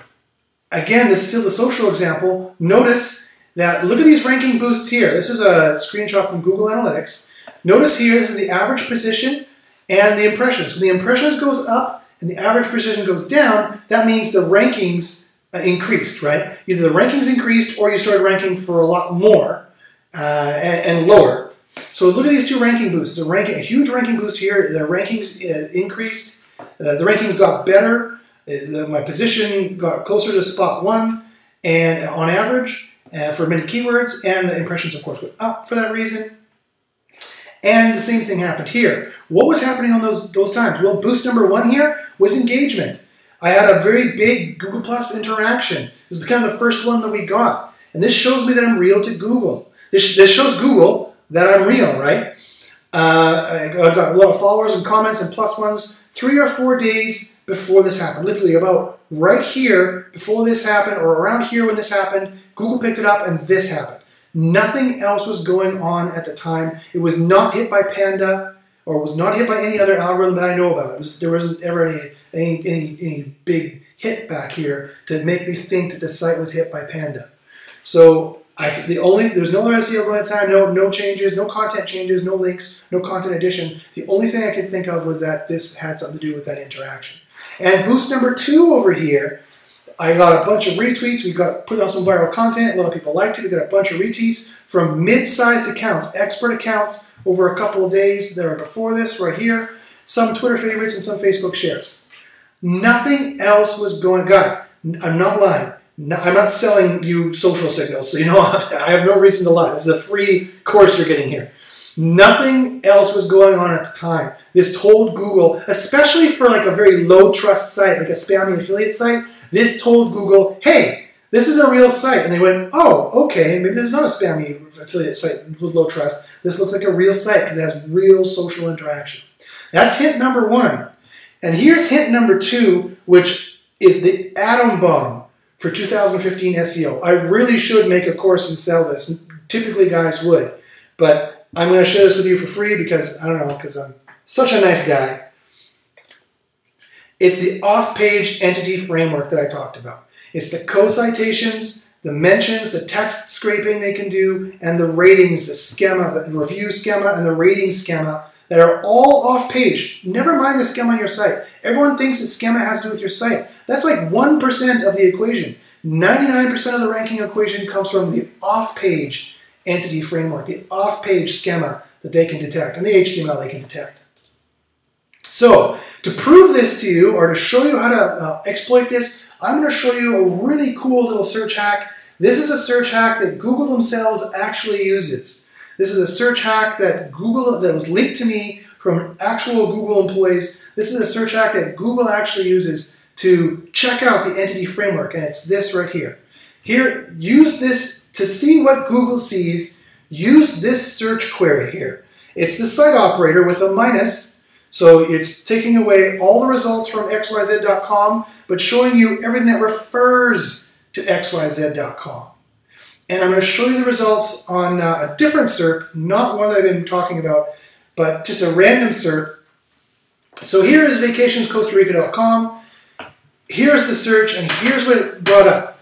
again, this is still the social example. Notice that, look at these ranking boosts here. This is a screenshot from Google Analytics. Notice here, this is the average position and the impressions. When the impressions goes up and the average position goes down, that means the rankings increased, right? Either the rankings increased or you started ranking for a lot more and lower. So look at these two ranking boosts. It's a huge ranking boost here. The rankings increased. The rankings got better. My position got closer to spot 1 and on average for many keywords, and the impressions, of course, went up for that reason. And the same thing happened here. What was happening on those times? Well, boost number 1 here was engagement. I had a very big Google Plus interaction. This is kind of the first one that we got. And this shows me that I'm real to Google. This shows Google that I'm real, right? I got a lot of followers and comments and plus ones 3 or 4 days before this happened. Literally about right here before this happened, or around here when this happened, Google picked it up and this happened. Nothing else was going on at the time. It was not hit by Panda, or was not hit by any other algorithm that I know about. There wasn't ever any big hit back here to make me think that the site was hit by Panda. So there's no other SEO going at the time, no changes, no content changes, no links, no content addition. The only thing I could think of was that this had something to do with that interaction. And boost number 2 over here, I got a bunch of retweets. We got put out some viral content. A lot of people liked it. We got a bunch of retweets from mid-sized accounts, expert accounts over a couple of days that are before this right here. Some Twitter favorites and some Facebook shares. Nothing else was going, guys, I'm not lying. I'm not selling you social signals, so you know I have no reason to lie. This is a free course you're getting here. Nothing else was going on at the time. This told Google, especially for like a very low trust site, like a spammy affiliate site, this told Google, hey, this is a real site. And they went, oh, okay, maybe this is not a spammy affiliate site with low trust. This looks like a real site because it has real social interaction. That's hint number one. And here's hint number two, which is the atom bomb for 2015 SEO. I really should make a course and sell this. Typically guys would, but I'm going to share this with you for free because, I don't know, because I'm such a nice guy. It's the off-page entity framework that I talked about. It's the co-citations, the mentions, the text scraping they can do, and the ratings, the schema, the review schema, and the rating schema that are all off-page. Never mind the schema on your site. Everyone thinks that schema has to do with your site. That's like 1% of the equation. 99% of the ranking equation comes from the off-page entity framework, the off-page schema that they can detect, and the HTML they can detect. So, to prove this to you, or to show you how to exploit this, I'm going to show you a really cool little search hack. This is a search hack that Google themselves actually uses. This is a search hack that was leaked to me from actual Google employees. This is a search hack that Google actually uses to check out the entity framework, and it's this right here. Here, use this to see what Google sees. Use this search query here. It's the site operator with a minus, so it's taking away all the results from xyz.com, but showing you everything that refers to xyz.com. And I'm going to show you the results on a different SERP, not one that I've been talking about, but just a random SERP. So here is vacationscostarica.com. Here's the search, and here's what it brought up.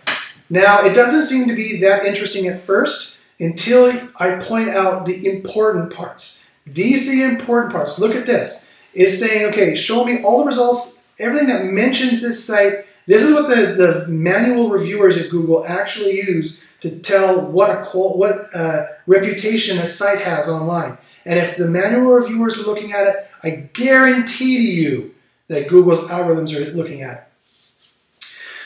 Now, it doesn't seem to be that interesting at first until I point out the important parts. These are the important parts. Look at this. It's saying, okay, show me all the results, everything that mentions this site. This is what the manual reviewers at Google actually use to tell what reputation a site has online. And if the manual reviewers are looking at it, I guarantee to you that Google's algorithms are looking at it.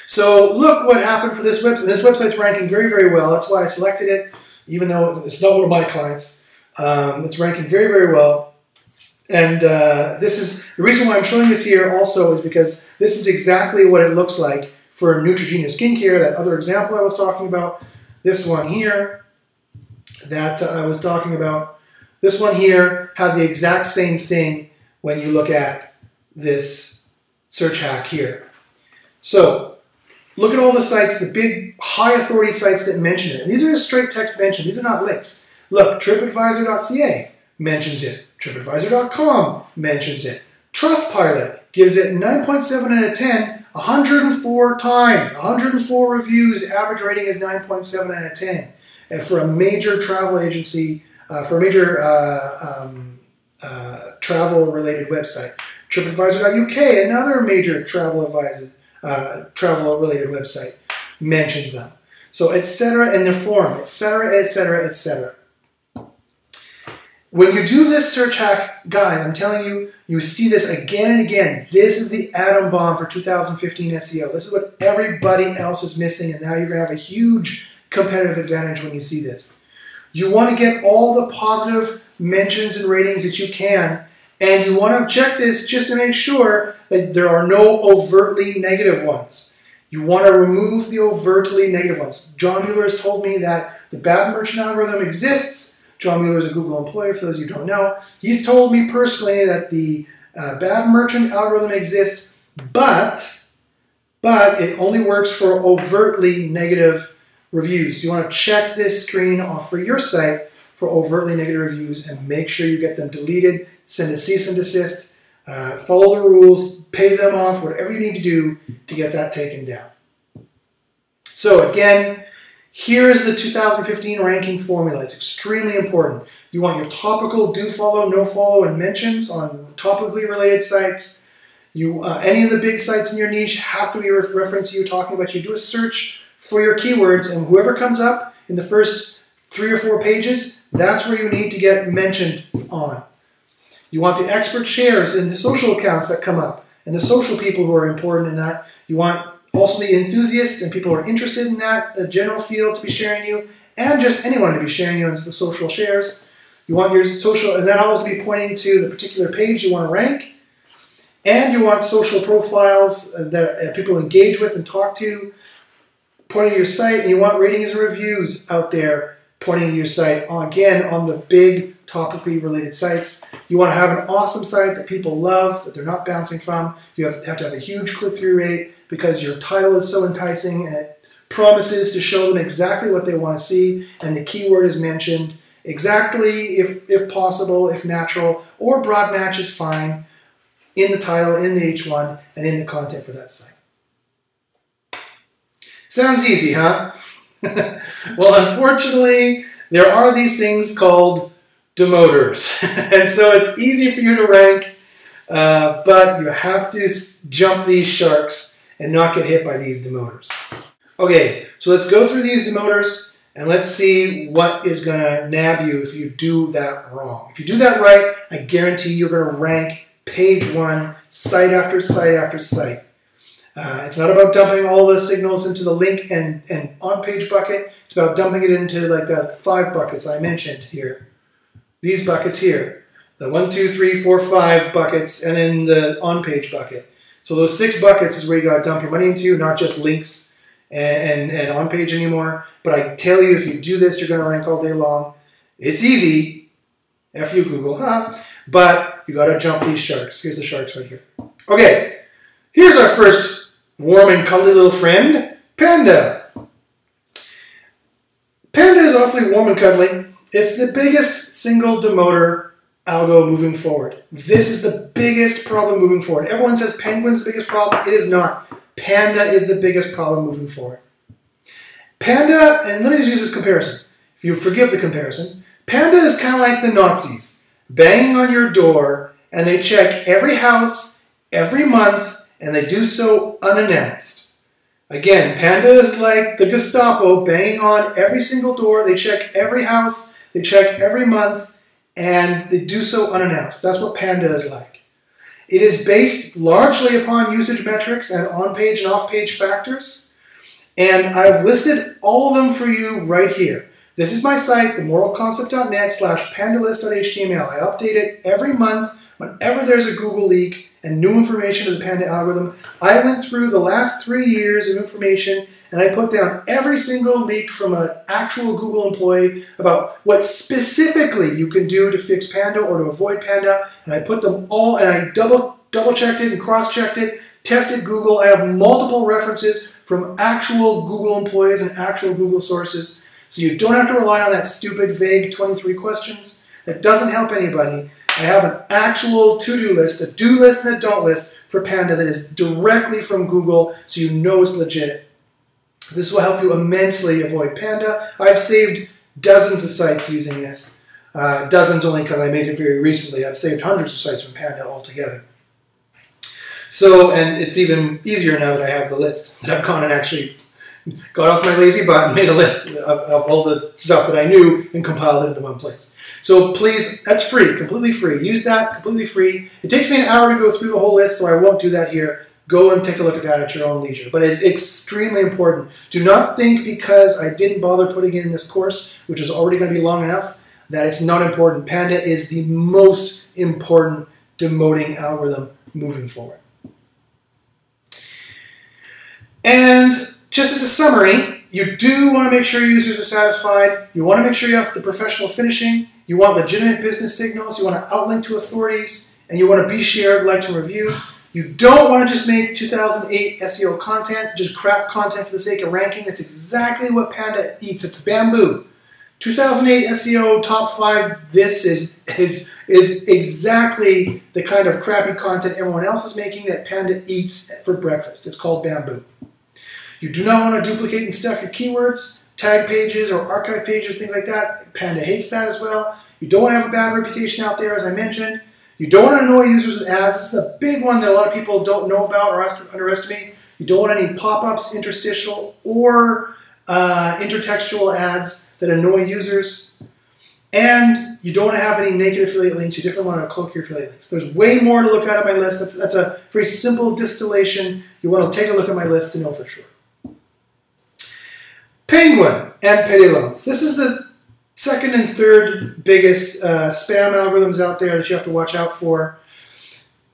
So look what happened for this website. This website's ranking very, very well. That's why I selected it, even though it's not one of my clients. It's ranking very, very well. And this is the reason why I'm showing this here also is because this is exactly what it looks like for Neutrogena skincare, that other example I was talking about. This one here that I was talking about. This one here had the exact same thing when you look at this search hack here. So look at all the sites, the big high authority sites that mention it. And these are just straight text mentioned. These are not links. Look, tripadvisor.ca mentions it. TripAdvisor.com mentions it. Trustpilot gives it 9.7 out of 10, 104 times. 104 reviews, average rating is 9.7 out of 10. And for a major travel agency, for a major travel-related website. TripAdvisor.uk, another major travel-related website, mentions them. So, etc. in their forum, etc., etc., etc. When you do this search hack, guys, I'm telling you, you see this again and again. This is the atom bomb for 2015 SEO. This is what everybody else is missing, and now you're going to have a huge competitive advantage when you see this. You want to get all the positive mentions and ratings that you can, and you want to check this just to make sure that there are no overtly negative ones. You want to remove the overtly negative ones. John Mueller has told me that the bad merchant algorithm exists. John Mueller is a Google employee, for those of you who don't know. He's told me personally that the bad merchant algorithm exists, but it only works for overtly negative reviews. You want to check this screen off for your site for overtly negative reviews and make sure you get them deleted, send a cease and desist, follow the rules, pay them off, whatever you need to do to get that taken down. So again, here is the 2015 ranking formula. It's extremely important. You want your topical do follow, no follow, and mentions on topically related sites. Any of the big sites in your niche have to be referenced you're talking about. You do a search for your keywords, and whoever comes up in the first 3 or 4 pages, that's where you need to get mentioned on. You want the expert shares in the social accounts that come up, and the social people who are important in that. You want also the enthusiasts and people who are interested in that general field to be sharing you, and just anyone to be sharing you into the social shares. You want your social, and that always to be pointing to the particular page you want to rank. And you want social profiles that people engage with and talk to, pointing to your site, and you want ratings and reviews out there pointing to your site, again, on the big topically related sites. You want to have an awesome site that people love, that they're not bouncing from. You have to have a huge click-through rate because your title is so enticing and it promises to show them exactly what they want to see, and the keyword is mentioned exactly, if possible, if natural, or broad match is fine, in the title, in the H1, and in the content for that site. Sounds easy, huh? Well, unfortunately, there are these things called demoters. And so it's easy for you to rank, but you have to jump these sharks and not get hit by these demoters. Okay, so let's go through these demoters and let's see what is going to nab you if you do that wrong. If you do that right, I guarantee you're going to rank page 1, site after site after site. It's not about dumping all the signals into the link and on-page bucket. It's about dumping it into like the 5 buckets I mentioned here. These buckets here. The 1, 2, 3, 4, 5 buckets, and then the on-page bucket. So those 6 buckets is where you got to dump your money into, not just links and on-page anymore. But I tell you, if you do this, you're going to rank all day long. It's easy. F you, Google. Huh? But you got to jump these sharks. Here's the sharks right here. Okay, here's our first warm and cuddly little friend, Panda. Panda is awfully warm and cuddly. It's the biggest single demoter algo moving forward. This is the biggest problem moving forward. Everyone says Penguin's the biggest problem. It is not. Panda is the biggest problem moving forward. Panda, and let me just use this comparison. If you forgive the comparison, Panda is kind of like the Nazis, banging on your door, and they check every house, every month, and they do so unannounced. Again, Panda is like the Gestapo, banging on every single door. They check every house, they check every month, and they do so unannounced. That's what Panda is like. It is based largely upon usage metrics and on-page and off-page factors, and I've listed all of them for you right here. This is my site, themoralconcept.net/pandalist.html. I update it every month whenever there's a Google leak and new information to the Panda algorithm. I went through the last 3 years of information and I put down every single leak from an actual Google employee about what specifically you can do to fix Panda or to avoid Panda. And I put them all, and I double checked it and cross-checked it, tested Google. I have multiple references from actual Google employees and actual Google sources. So you don't have to rely on that stupid, vague 23 questions. That doesn't help anybody. I have an actual to-do list, a do list and a don't list for Panda that is directly from Google, so you know it's legit. This will help you immensely avoid Panda. I've saved dozens of sites using this. Dozens only because I made it very recently. I've saved hundreds of sites from Panda altogether. So, and it's even easier now that I have the list, that I've gone and actually got off my lazy butt and made a list of all the stuff that I knew and compiled it into one place. So please, that's free, completely free. Use that, completely free. It takes me an hour to go through the whole list, so I won't do that here. Go and take a look at that at your own leisure. But it's extremely important. Do not think because I didn't bother putting it in this course, which is already going to be long enough, that it's not important. Panda is the most important demoting algorithm moving forward. And just as a summary, you do want to make sure your users are satisfied. You want to make sure you have the professional finishing. You want legitimate business signals. You want to outlink to authorities. And you want to be shared, liked, and reviewed. You don't want to just make 2008 SEO content, just crap content for the sake of ranking. That's exactly what Panda eats. It's bamboo. 2008 SEO top 5, this is exactly the kind of crappy content everyone else is making that Panda eats for breakfast. It's called bamboo. You do not want to duplicate and stuff your keywords, tag pages or archive pages, things like that. Panda hates that as well. You don't want to have a bad reputation out there, as I mentioned. You don't want to annoy users with ads. This is a big one that a lot of people don't know about or underestimate. You don't want any pop-ups, interstitial, or intertextual ads that annoy users. And you don't want to have any naked affiliate links. You definitely want to cloak your affiliate links. There's way more to look at on my list. That's a very simple distillation. You want to take a look at my list to know for sure. Penguin and payday loans. This is the second and third biggest spam algorithms out there that you have to watch out for.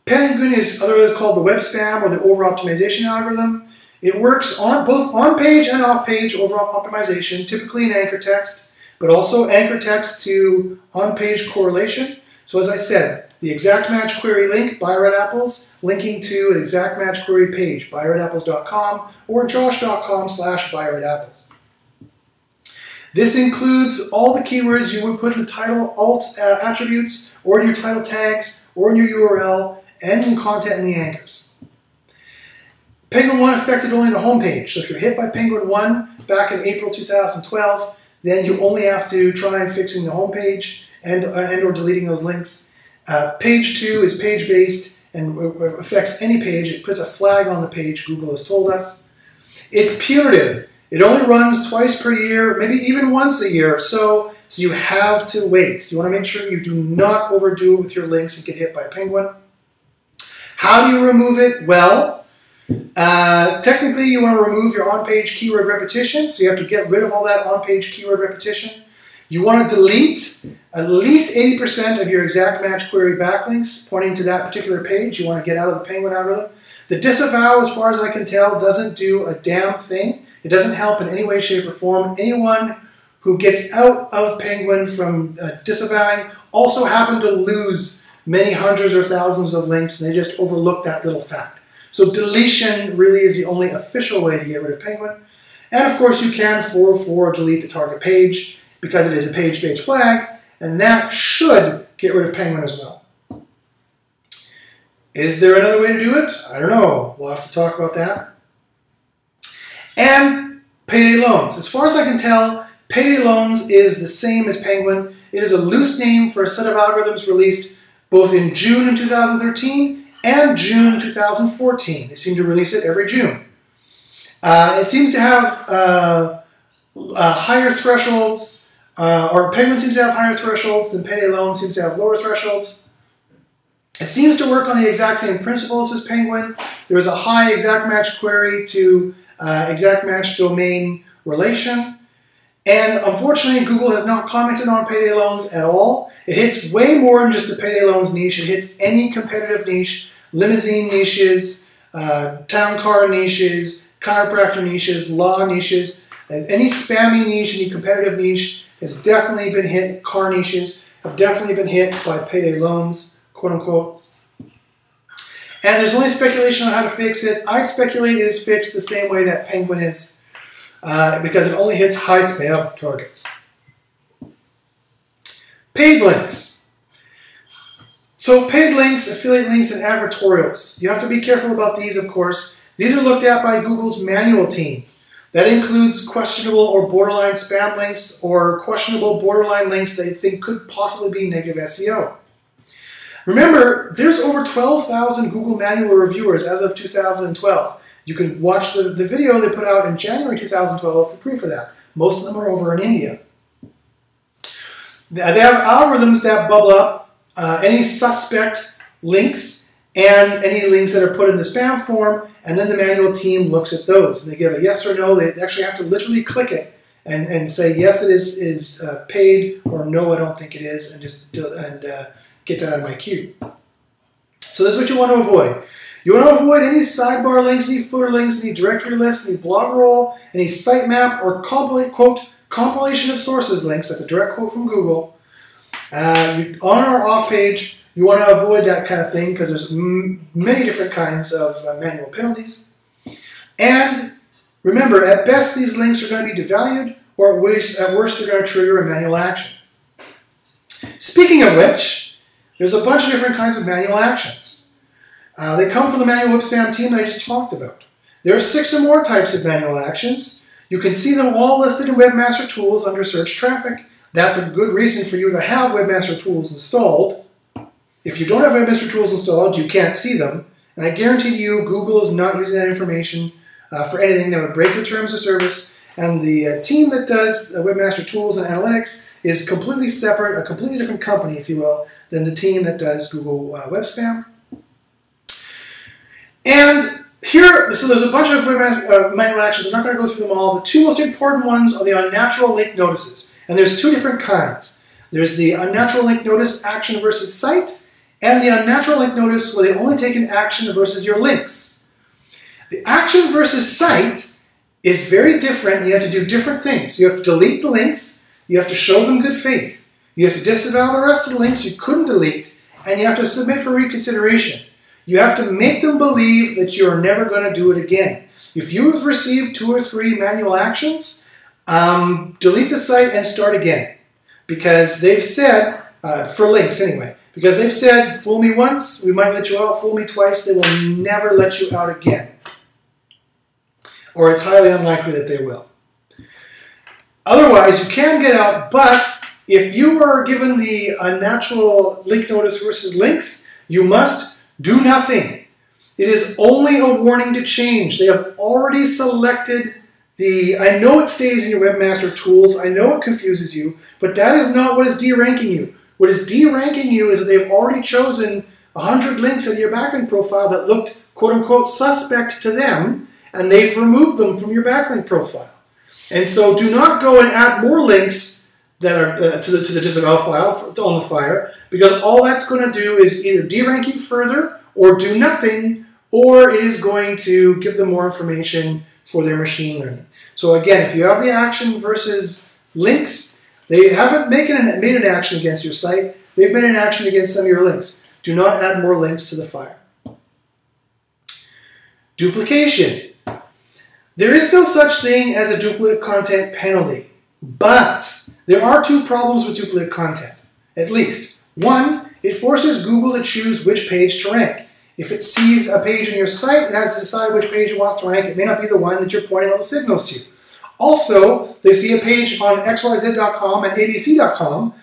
Penguin is otherwise called the web spam or the over-optimization algorithm. It works on both on-page and off-page over-optimization, typically in anchor text, but also anchor text to on-page correlation. So as I said, the exact match query link, buy red apples, linking to an exact match query page, buyredapples.com or josh.com/buyredapples. This includes all the keywords you would put in the title, alt attributes, or in your title tags, or in your URL, and in content in the anchors. Penguin 1 affected only the homepage. So if you're hit by Penguin 1 back in April 2012, then you only have to try and fixing the homepage and or deleting those links. Page 2 is page-based and affects any page. It puts a flag on the page, Google has told us. It's punitive. It only runs twice per year, maybe even once a year or so you have to wait. You want to make sure you do not overdo it with your links and get hit by Penguin. How do you remove it? Well, technically you want to remove your on-page keyword repetition, so you have to get rid of all that on-page keyword repetition. You want to delete at least 80% of your exact match query backlinks pointing to that particular page. You want to get out of the Penguin algorithm. The disavow, as far as I can tell, doesn't do a damn thing. It doesn't help in any way, shape, or form. Anyone who gets out of Penguin from disavowing also happen to lose many hundreds or thousands of links, and they just overlook that little fact. So deletion really is the only official way to get rid of Penguin. And of course you can 404 delete the target page because it is a page-based flag, and that should get rid of Penguin as well. Is there another way to do it? I don't know. We'll have to talk about that. And payday loans. As far as I can tell, payday loans is the same as Penguin. It is a loose name for a set of algorithms released both in June in 2013 and June 2014. They seem to release it every June. It seems to have higher thresholds, or Penguin seems to have higher thresholds than payday loans seems to have lower thresholds. It seems to work on the exact same principles as Penguin. There is a high exact match query to exact match domain relation. And unfortunately, Google has not commented on payday loans at all. It hits way more than just the payday loans niche. It hits any competitive niche, limousine niches, town car niches, chiropractor niches, law niches. Any spammy niche, any competitive niche has definitely been hit. Car niches have definitely been hit by payday loans, quote unquote. And there's only speculation on how to fix it. I speculate it is fixed the same way that Penguin is, because it only hits high spam targets. Paid links. So paid links, affiliate links, and advertorials. You have to be careful about these, of course. These are looked at by Google's manual team. That includes questionable or borderline spam links or questionable borderline links they think could possibly be negative SEO. Remember, there's over 12,000 Google manual reviewers as of 2012. You can watch the video they put out in January 2012 for proof of that. Most of them are over in India. They have algorithms that bubble up any suspect links and any links that are put in the spam form, and then the manual team looks at those. And they give a yes or no. They actually have to literally click it and say, yes, it is paid, or no, I don't think it is, and just get that out of my queue. So this is what you want to avoid. You want to avoid any sidebar links, any footer links, any directory lists, any blog roll, any sitemap, or compilation of sources links. That's a direct quote from Google. On or off page, you want to avoid that kind of thing because there's many different kinds of manual penalties. And remember, at best, these links are going to be devalued, or at worst, they're going to trigger a manual action. Speaking of which, there's a bunch of different kinds of manual actions. They come from the manual web spam team that I just talked about. There are 6 or more types of manual actions. You can see them all listed in Webmaster Tools under Search Traffic. That's a good reason for you to have Webmaster Tools installed. If you don't have Webmaster Tools installed, you can't see them. And I guarantee you, Google is not using that information for anything that would break the terms of service. And the team that does Webmaster Tools and Analytics is completely separate, a completely different company, if you will, than the team that does Google Web Spam. And here, so there's a bunch of manual actions. I'm not going to go through them all. The two most important ones are the unnatural link notices. And there's two different kinds. There's the unnatural link notice action versus site, and the unnatural link notice where they only take an action versus your links. The action versus site is very different. You have to do different things. You have to delete the links. You have to show them good faith. You have to disavow the rest of the links you couldn't delete, and you have to submit for reconsideration. You have to make them believe that you're never going to do it again. If you have received 2 or 3 manual actions, delete the site and start again. Because they've said, for links anyway, because they've said, fool me once, we might let you out, fool me twice, they will never let you out again. Or it's highly unlikely that they will. Otherwise, you can get out, but if you are given the unnatural link notice versus links, you must do nothing. It is only a warning to change. They have already selected the, I know it stays in your Webmaster Tools, I know it confuses you, but that is not what is de-ranking you. What is de-ranking you is that they've already chosen 100 links in your backlink profile that looked quote-unquote suspect to them, and they've removed them from your backlink profile. And so do not go and add more links that are to the disavow file on the fire, because all that's going to do is either de-rank you further or do nothing, or it is going to give them more information for their machine learning. So again, if you have the action versus links, they haven't made an action against your site. They've made an action against some of your links. Do not add more links to the fire. Duplication. There is no such thing as a duplicate content penalty, but there are 2 problems with duplicate content, at least. One, it forces Google to choose which page to rank. If it sees a page on your site, it has to decide which page it wants to rank. It may not be the one that you're pointing all the signals to. Also, they see a page on xyz.com and abc.com.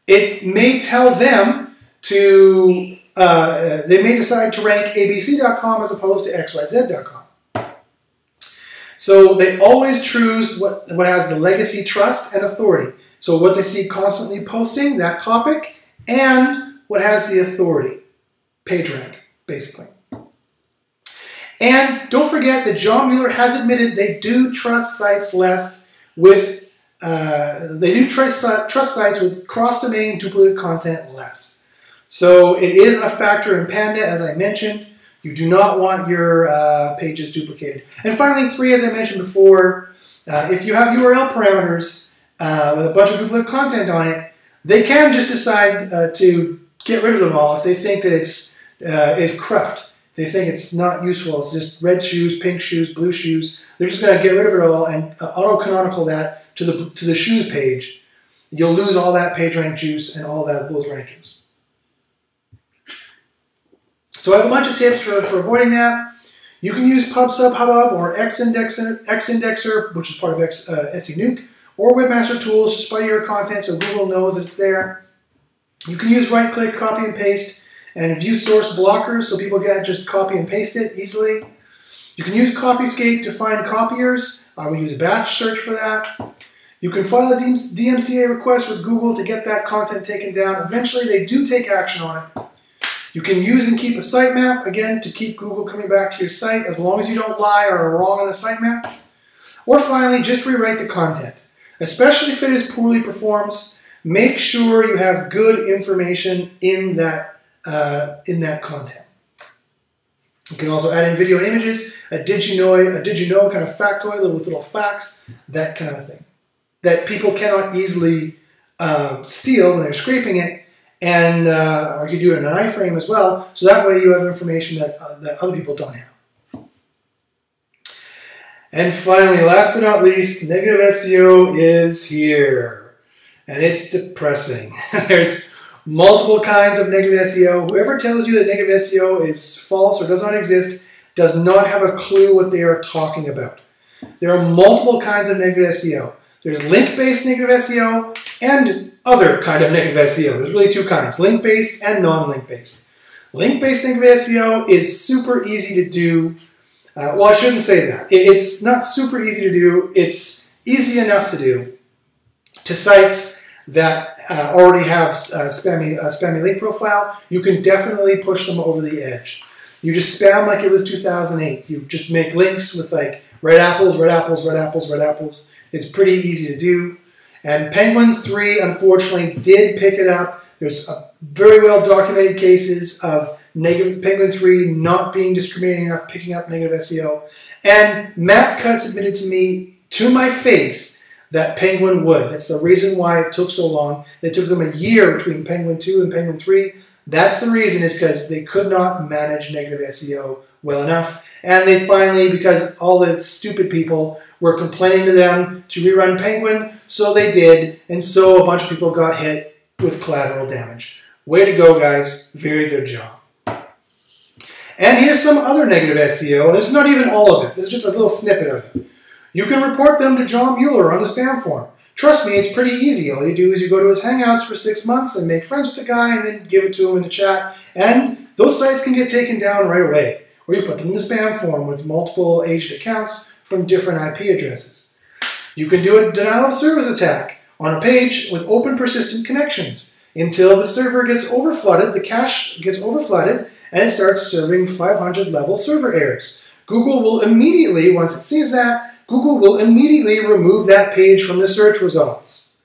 It may tell them to, they may decide to rank abc.com as opposed to xyz.com. So they always choose what has the legacy, trust, and authority. So what they see constantly posting, that topic, and what has the authority, page rank, basically. And don't forget that John Mueller has admitted they do trust sites less with, trust sites with cross-domain duplicate content less. So it is a factor in Panda, as I mentioned. You do not want your pages duplicated. And finally, 3, as I mentioned before, if you have URL parameters with a bunch of duplicate content on it, they can just decide to get rid of them all if they think that it's cruft. They think it's not useful. It's just red shoes, pink shoes, blue shoes. They're just going to get rid of it all and auto-canonical that to the shoes page. You'll lose all that PageRank juice and all those rankings. So I have a bunch of tips for avoiding that. You can use PubSub, HubHub, or Xindexer, which is part of SENuke, or Webmaster Tools to spy your content so Google knows that it's there. You can use right-click, copy and paste, and view source blockers so people can't just copy and paste it easily. You can use Copyscape to find copiers. I would use a batch search for that. You can file a DMCA request with Google to get that content taken down. Eventually, they do take action on it. You can use and keep a sitemap, again, to keep Google coming back to your site as long as you don't lie or are wrong on the sitemap. Or finally, just rewrite the content. Especially if it is poorly performs, make sure you have good information in that content. You can also add in video and images, a did you know kind of factoid with little facts, that kind of a thing. That people cannot easily steal when they're scraping it, and or you do it in an iframe as well, so that way you have information that other people don't have. And finally, last but not least, negative SEO is here. And it's depressing. There's multiple kinds of negative SEO. Whoever tells you that negative SEO is false or does not exist does not have a clue what they are talking about. There are multiple kinds of negative SEO. There's link-based negative SEO and other kind of negative SEO. There's really two kinds, link-based and non-link-based. Link-based negative SEO is super easy to do. Well, I shouldn't say that. It's not super easy to do. It's easy enough to do to sites that already have a spammy link profile. You can definitely push them over the edge. You just spam like it was 2008. You just make links with like red apples, red apples, red apples, red apples. It's pretty easy to do. And Penguin 3, unfortunately, did pick it up. There's very well documented cases of Penguin 3 not being discriminating enough, picking up negative SEO. And Matt Cutts admitted to me, to my face, that Penguin would. That's the reason why it took so long. It took them a year between Penguin 2 and Penguin 3. That's the reason, is because they could not manage negative SEO well enough. And they finally, because all the stupid people were complaining to them to rerun Penguin, so they did. And so a bunch of people got hit with collateral damage. Way to go, guys. Very good job. And here's some other negative SEO. This is not even all of it. This is just a little snippet of it. You can report them to John Mueller on the spam form. Trust me, it's pretty easy. All you do is you go to his Hangouts for 6 months and make friends with the guy and then give it to him in the chat. And those sites can get taken down right away. Or you put them in the spam form with multiple aged accounts from different IP addresses. You can do a denial of service attack on a page with open persistent connections until the server gets overflooded, the cache gets overflooded, and it starts serving 500 level server errors. Google will immediately, once it sees that, Google will immediately remove that page from the search results.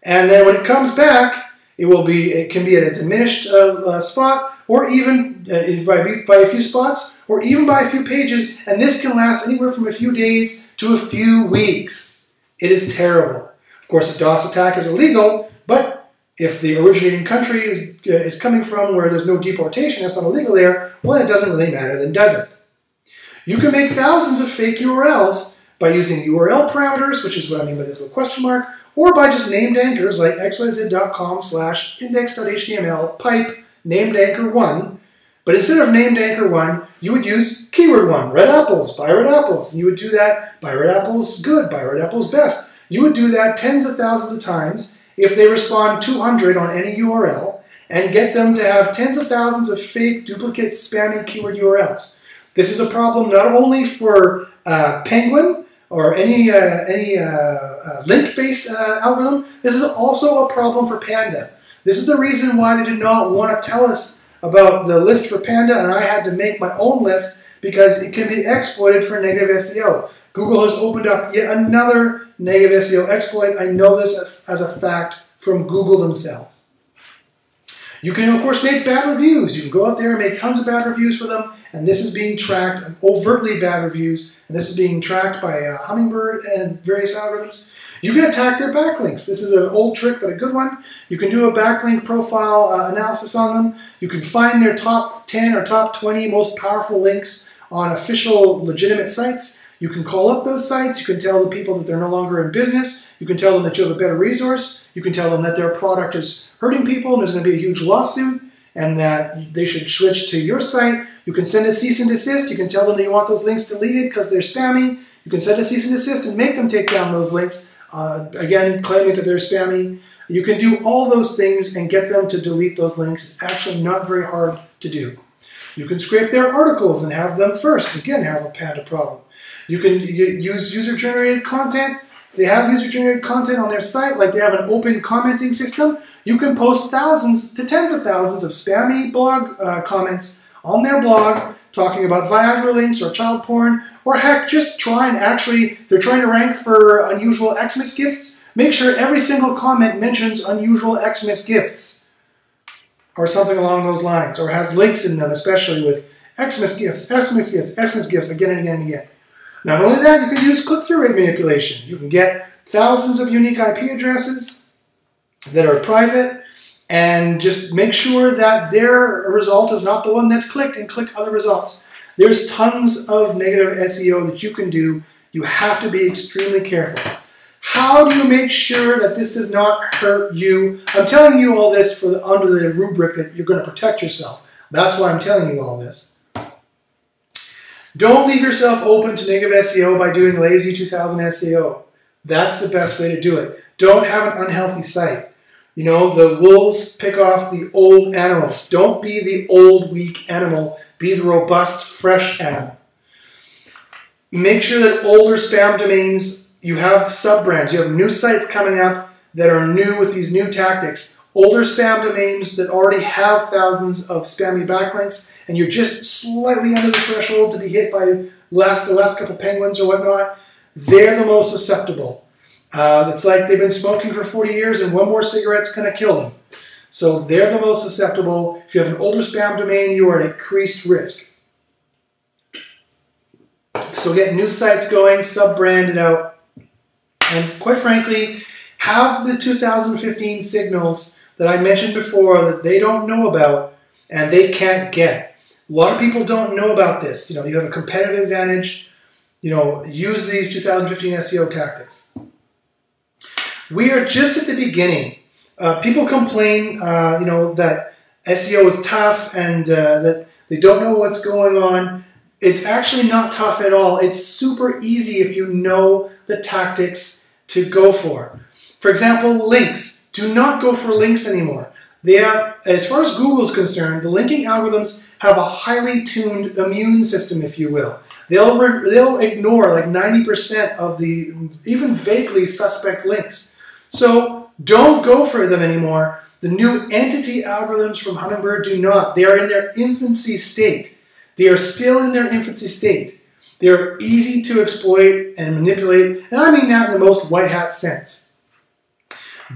And then when it comes back, it can be at a diminished spot, or even by a few spots, or even by a few pages, and this can last anywhere from a few days to a few weeks. It is terrible. Of course, a DOS attack is illegal, but if the originating country is coming from where there's no deportation, that's not illegal there, well, it doesn't really matter then, does it? You can make thousands of fake URLs by using URL parameters, which is what I mean by this little question mark, or by just named anchors like xyz.com/index.html pipe named anchor 1. But instead of named anchor 1, you would use keyword 1, red apples, buy red apples. And you would do that, buy red apples good, buy red apples best. You would do that tens of thousands of times if they respond 200 on any URL and get them to have tens of thousands of fake, duplicate, spammy keyword URLs. This is a problem not only for Penguin or any link-based algorithm. This is also a problem for Panda. This is the reason why they did not want to tell us about the list for Panda, and I had to make my own list because it can be exploited for negative SEO. Google has opened up yet another negative SEO exploit. I know this as a fact from Google themselves. You can, of course, make bad reviews. You can go out there and make tons of bad reviews for them, and this is being tracked, overtly bad reviews, and this is being tracked by Hummingbird and various algorithms. You can attack their backlinks. This is an old trick, but a good one. You can do a backlink profile analysis on them. You can find their top 10 or top 20 most powerful links on official, legitimate sites. You can call up those sites. You can tell the people that they're no longer in business. You can tell them that you have a better resource. You can tell them that their product is hurting people and there's going to be a huge lawsuit and that they should switch to your site. You can send a cease and desist. You can tell them that you want those links deleted because they're spammy. You can send a cease and desist and make them take down those links, again, claiming that they're spammy. You can do all those things and get them to delete those links. It's actually not very hard to do. You can scrape their articles and have them first. Again, have a Panda problem. You can use user-generated content. If they have user-generated content on their site, like they have an open commenting system, you can post thousands to tens of thousands of spammy blog comments on their blog talking about Viagra links or child porn, or heck, just try and actually, if they're trying to rank for unusual Xmas gifts, make sure every single comment mentions unusual Xmas gifts or something along those lines, or has links in them, especially with Xmas gifts, Xmas gifts, Xmas gifts again and again and again. Not only that, you can use click-through rate manipulation. You can get thousands of unique IP addresses that are private and just make sure that their result is not the one that's clicked and click other results. There's tons of negative SEO that you can do. You have to be extremely careful. How do you make sure that this does not hurt you? I'm telling you all this under the rubric that you're going to protect yourself. That's why I'm telling you all this. Don't leave yourself open to negative SEO by doing lazy 2000 SEO. That's the best way to do it. Don't have an unhealthy site. You know, the wolves pick off the old animals. Don't be the old, weak animal. Be the robust, fresh animal. Make sure that older spam domains, you have sub-brands. You have new sites coming up that are new with these new tactics. Older spam domains that already have thousands of spammy backlinks, and you're just slightly under the threshold to be hit by the last couple penguins or whatnot, they're the most susceptible. It's like they've been smoking for 40 years and one more cigarette's going to kill them. So they're the most susceptible. If you have an older spam domain, you are at increased risk. So get new sites going, sub-brand it out, and quite frankly, have the 2015 signals that I mentioned before that they don't know about and they can't get. A lot of people don't know about this. You know, you have a competitive advantage. You know, use these 2015 SEO tactics. We are just at the beginning. People complain, you know, that SEO is tough and that they don't know what's going on. It's actually not tough at all. It's super easy if you know the tactics to go for. For example, links. Do not go for links anymore. They have, as far as Google is concerned, the linking algorithms have a highly tuned immune system, if you will. They'll ignore like 90% of the even vaguely suspect links. So don't go for them anymore. The new entity algorithms from Hummingbird do not. They are in their infancy state. They are still in their infancy state. They are easy to exploit and manipulate, and I mean that in the most white hat sense.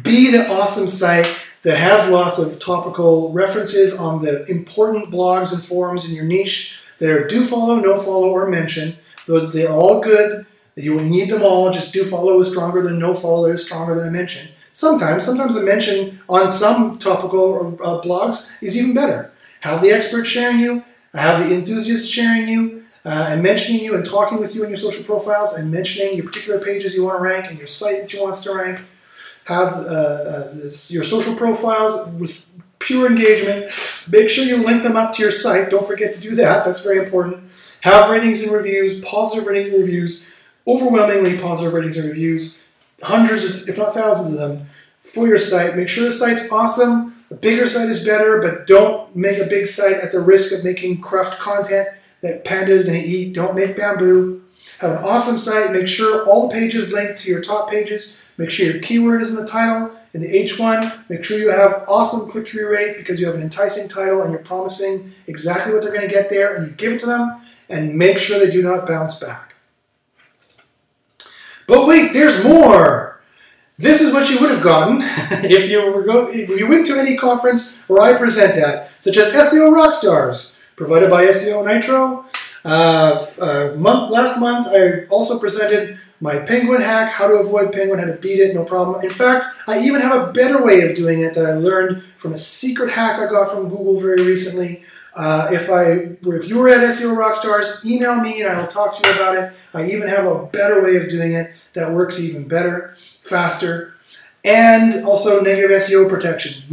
Be the awesome site that has lots of topical references on the important blogs and forums in your niche that are do follow, no follow, or mention. Though they're all good, you will need them all. Just do follow is stronger than no follow is stronger than a mention. Sometimes a mention on some topical blogs is even better. Have the experts sharing you, have the enthusiasts sharing you, and mentioning you and talking with you in your social profiles and mentioning your particular pages you want to rank and your site that you want to rank. Have your social profiles with pure engagement. Make sure you link them up to your site. Don't forget to do that. That's very important. Have ratings and reviews, positive ratings and reviews, overwhelmingly positive ratings and reviews, hundreds, if not thousands of them, for your site. Make sure the site's awesome. A bigger site is better, but don't make a big site at the risk of making cruft content that Panda is going to eat. Don't make bamboo. Have an awesome site. Make sure all the pages link to your top pages. Make sure your keyword is in the title, in the H1. Make sure you have awesome click-through rate because you have an enticing title and you're promising exactly what they're going to get there, and you give it to them, and make sure they do not bounce back. But wait, there's more. This is what you would have gotten if you went to any conference where I present at, such as SEO Rockstars, provided by SEO Nitro. Last month, I also presented my penguin hack, how to avoid penguin, how to beat it, no problem. In fact, I even have a better way of doing it that I learned from a secret hack I got from Google very recently. If you were at SEO Rockstars, email me and I will talk to you about it. I even have a better way of doing it that works even better, faster, and also negative SEO protection.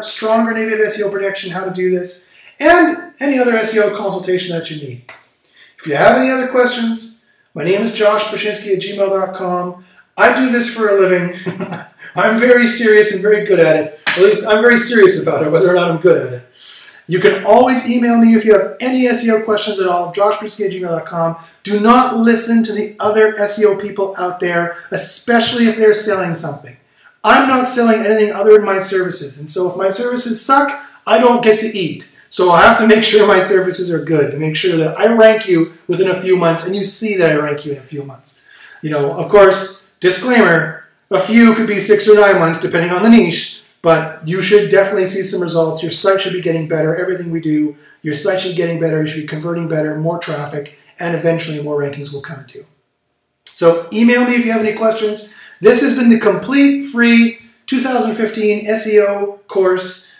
Stronger negative SEO protection, how to do this, and any other SEO consultation that you need. If you have any other questions, my name is joshpashinsky@gmail.com. I do this for a living. I'm very serious and very good at it. At least I'm very serious about it, whether or not I'm good at it. You can always email me if you have any SEO questions at all, joshpashinsky@gmail.com. Do not listen to the other SEO people out there, especially if they're selling something. I'm not selling anything other than my services, and so if my services suck, I don't get to eat. So I have to make sure my services are good to make sure that I rank you within a few months and you see that I rank you in a few months. You know, of course, disclaimer, a few could be 6 or 9 months depending on the niche, but you should definitely see some results. Your site should be getting better. Everything we do, your site should be getting better. You should be converting better, more traffic, and eventually more rankings will come too. So email me if you have any questions. This has been the complete free 2015 SEO course.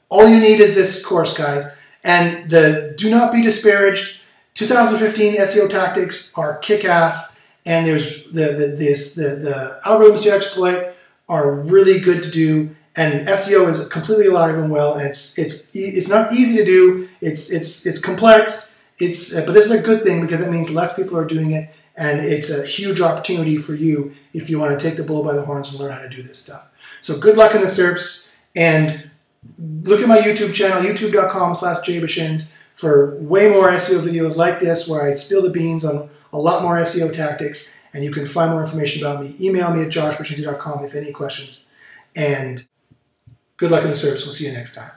All you need is this course, guys. And do not be disparaged. 2015 SEO tactics are kick-ass, and there's the algorithms to exploit are really good to do. And SEO is completely alive and well. And it's not easy to do. It's complex. But this is a good thing because it means less people are doing it, and it's a huge opportunity for you if you want to take the bull by the horns and learn how to do this stuff. So good luck in the SERPs, and look at my YouTube channel, youtube.com/jbashins, for way more SEO videos like this where I spill the beans on a lot more SEO tactics, and you can find more information about me. Email me at joshbashinzi.com if any questions. And good luck in the SERPs. We'll see you next time.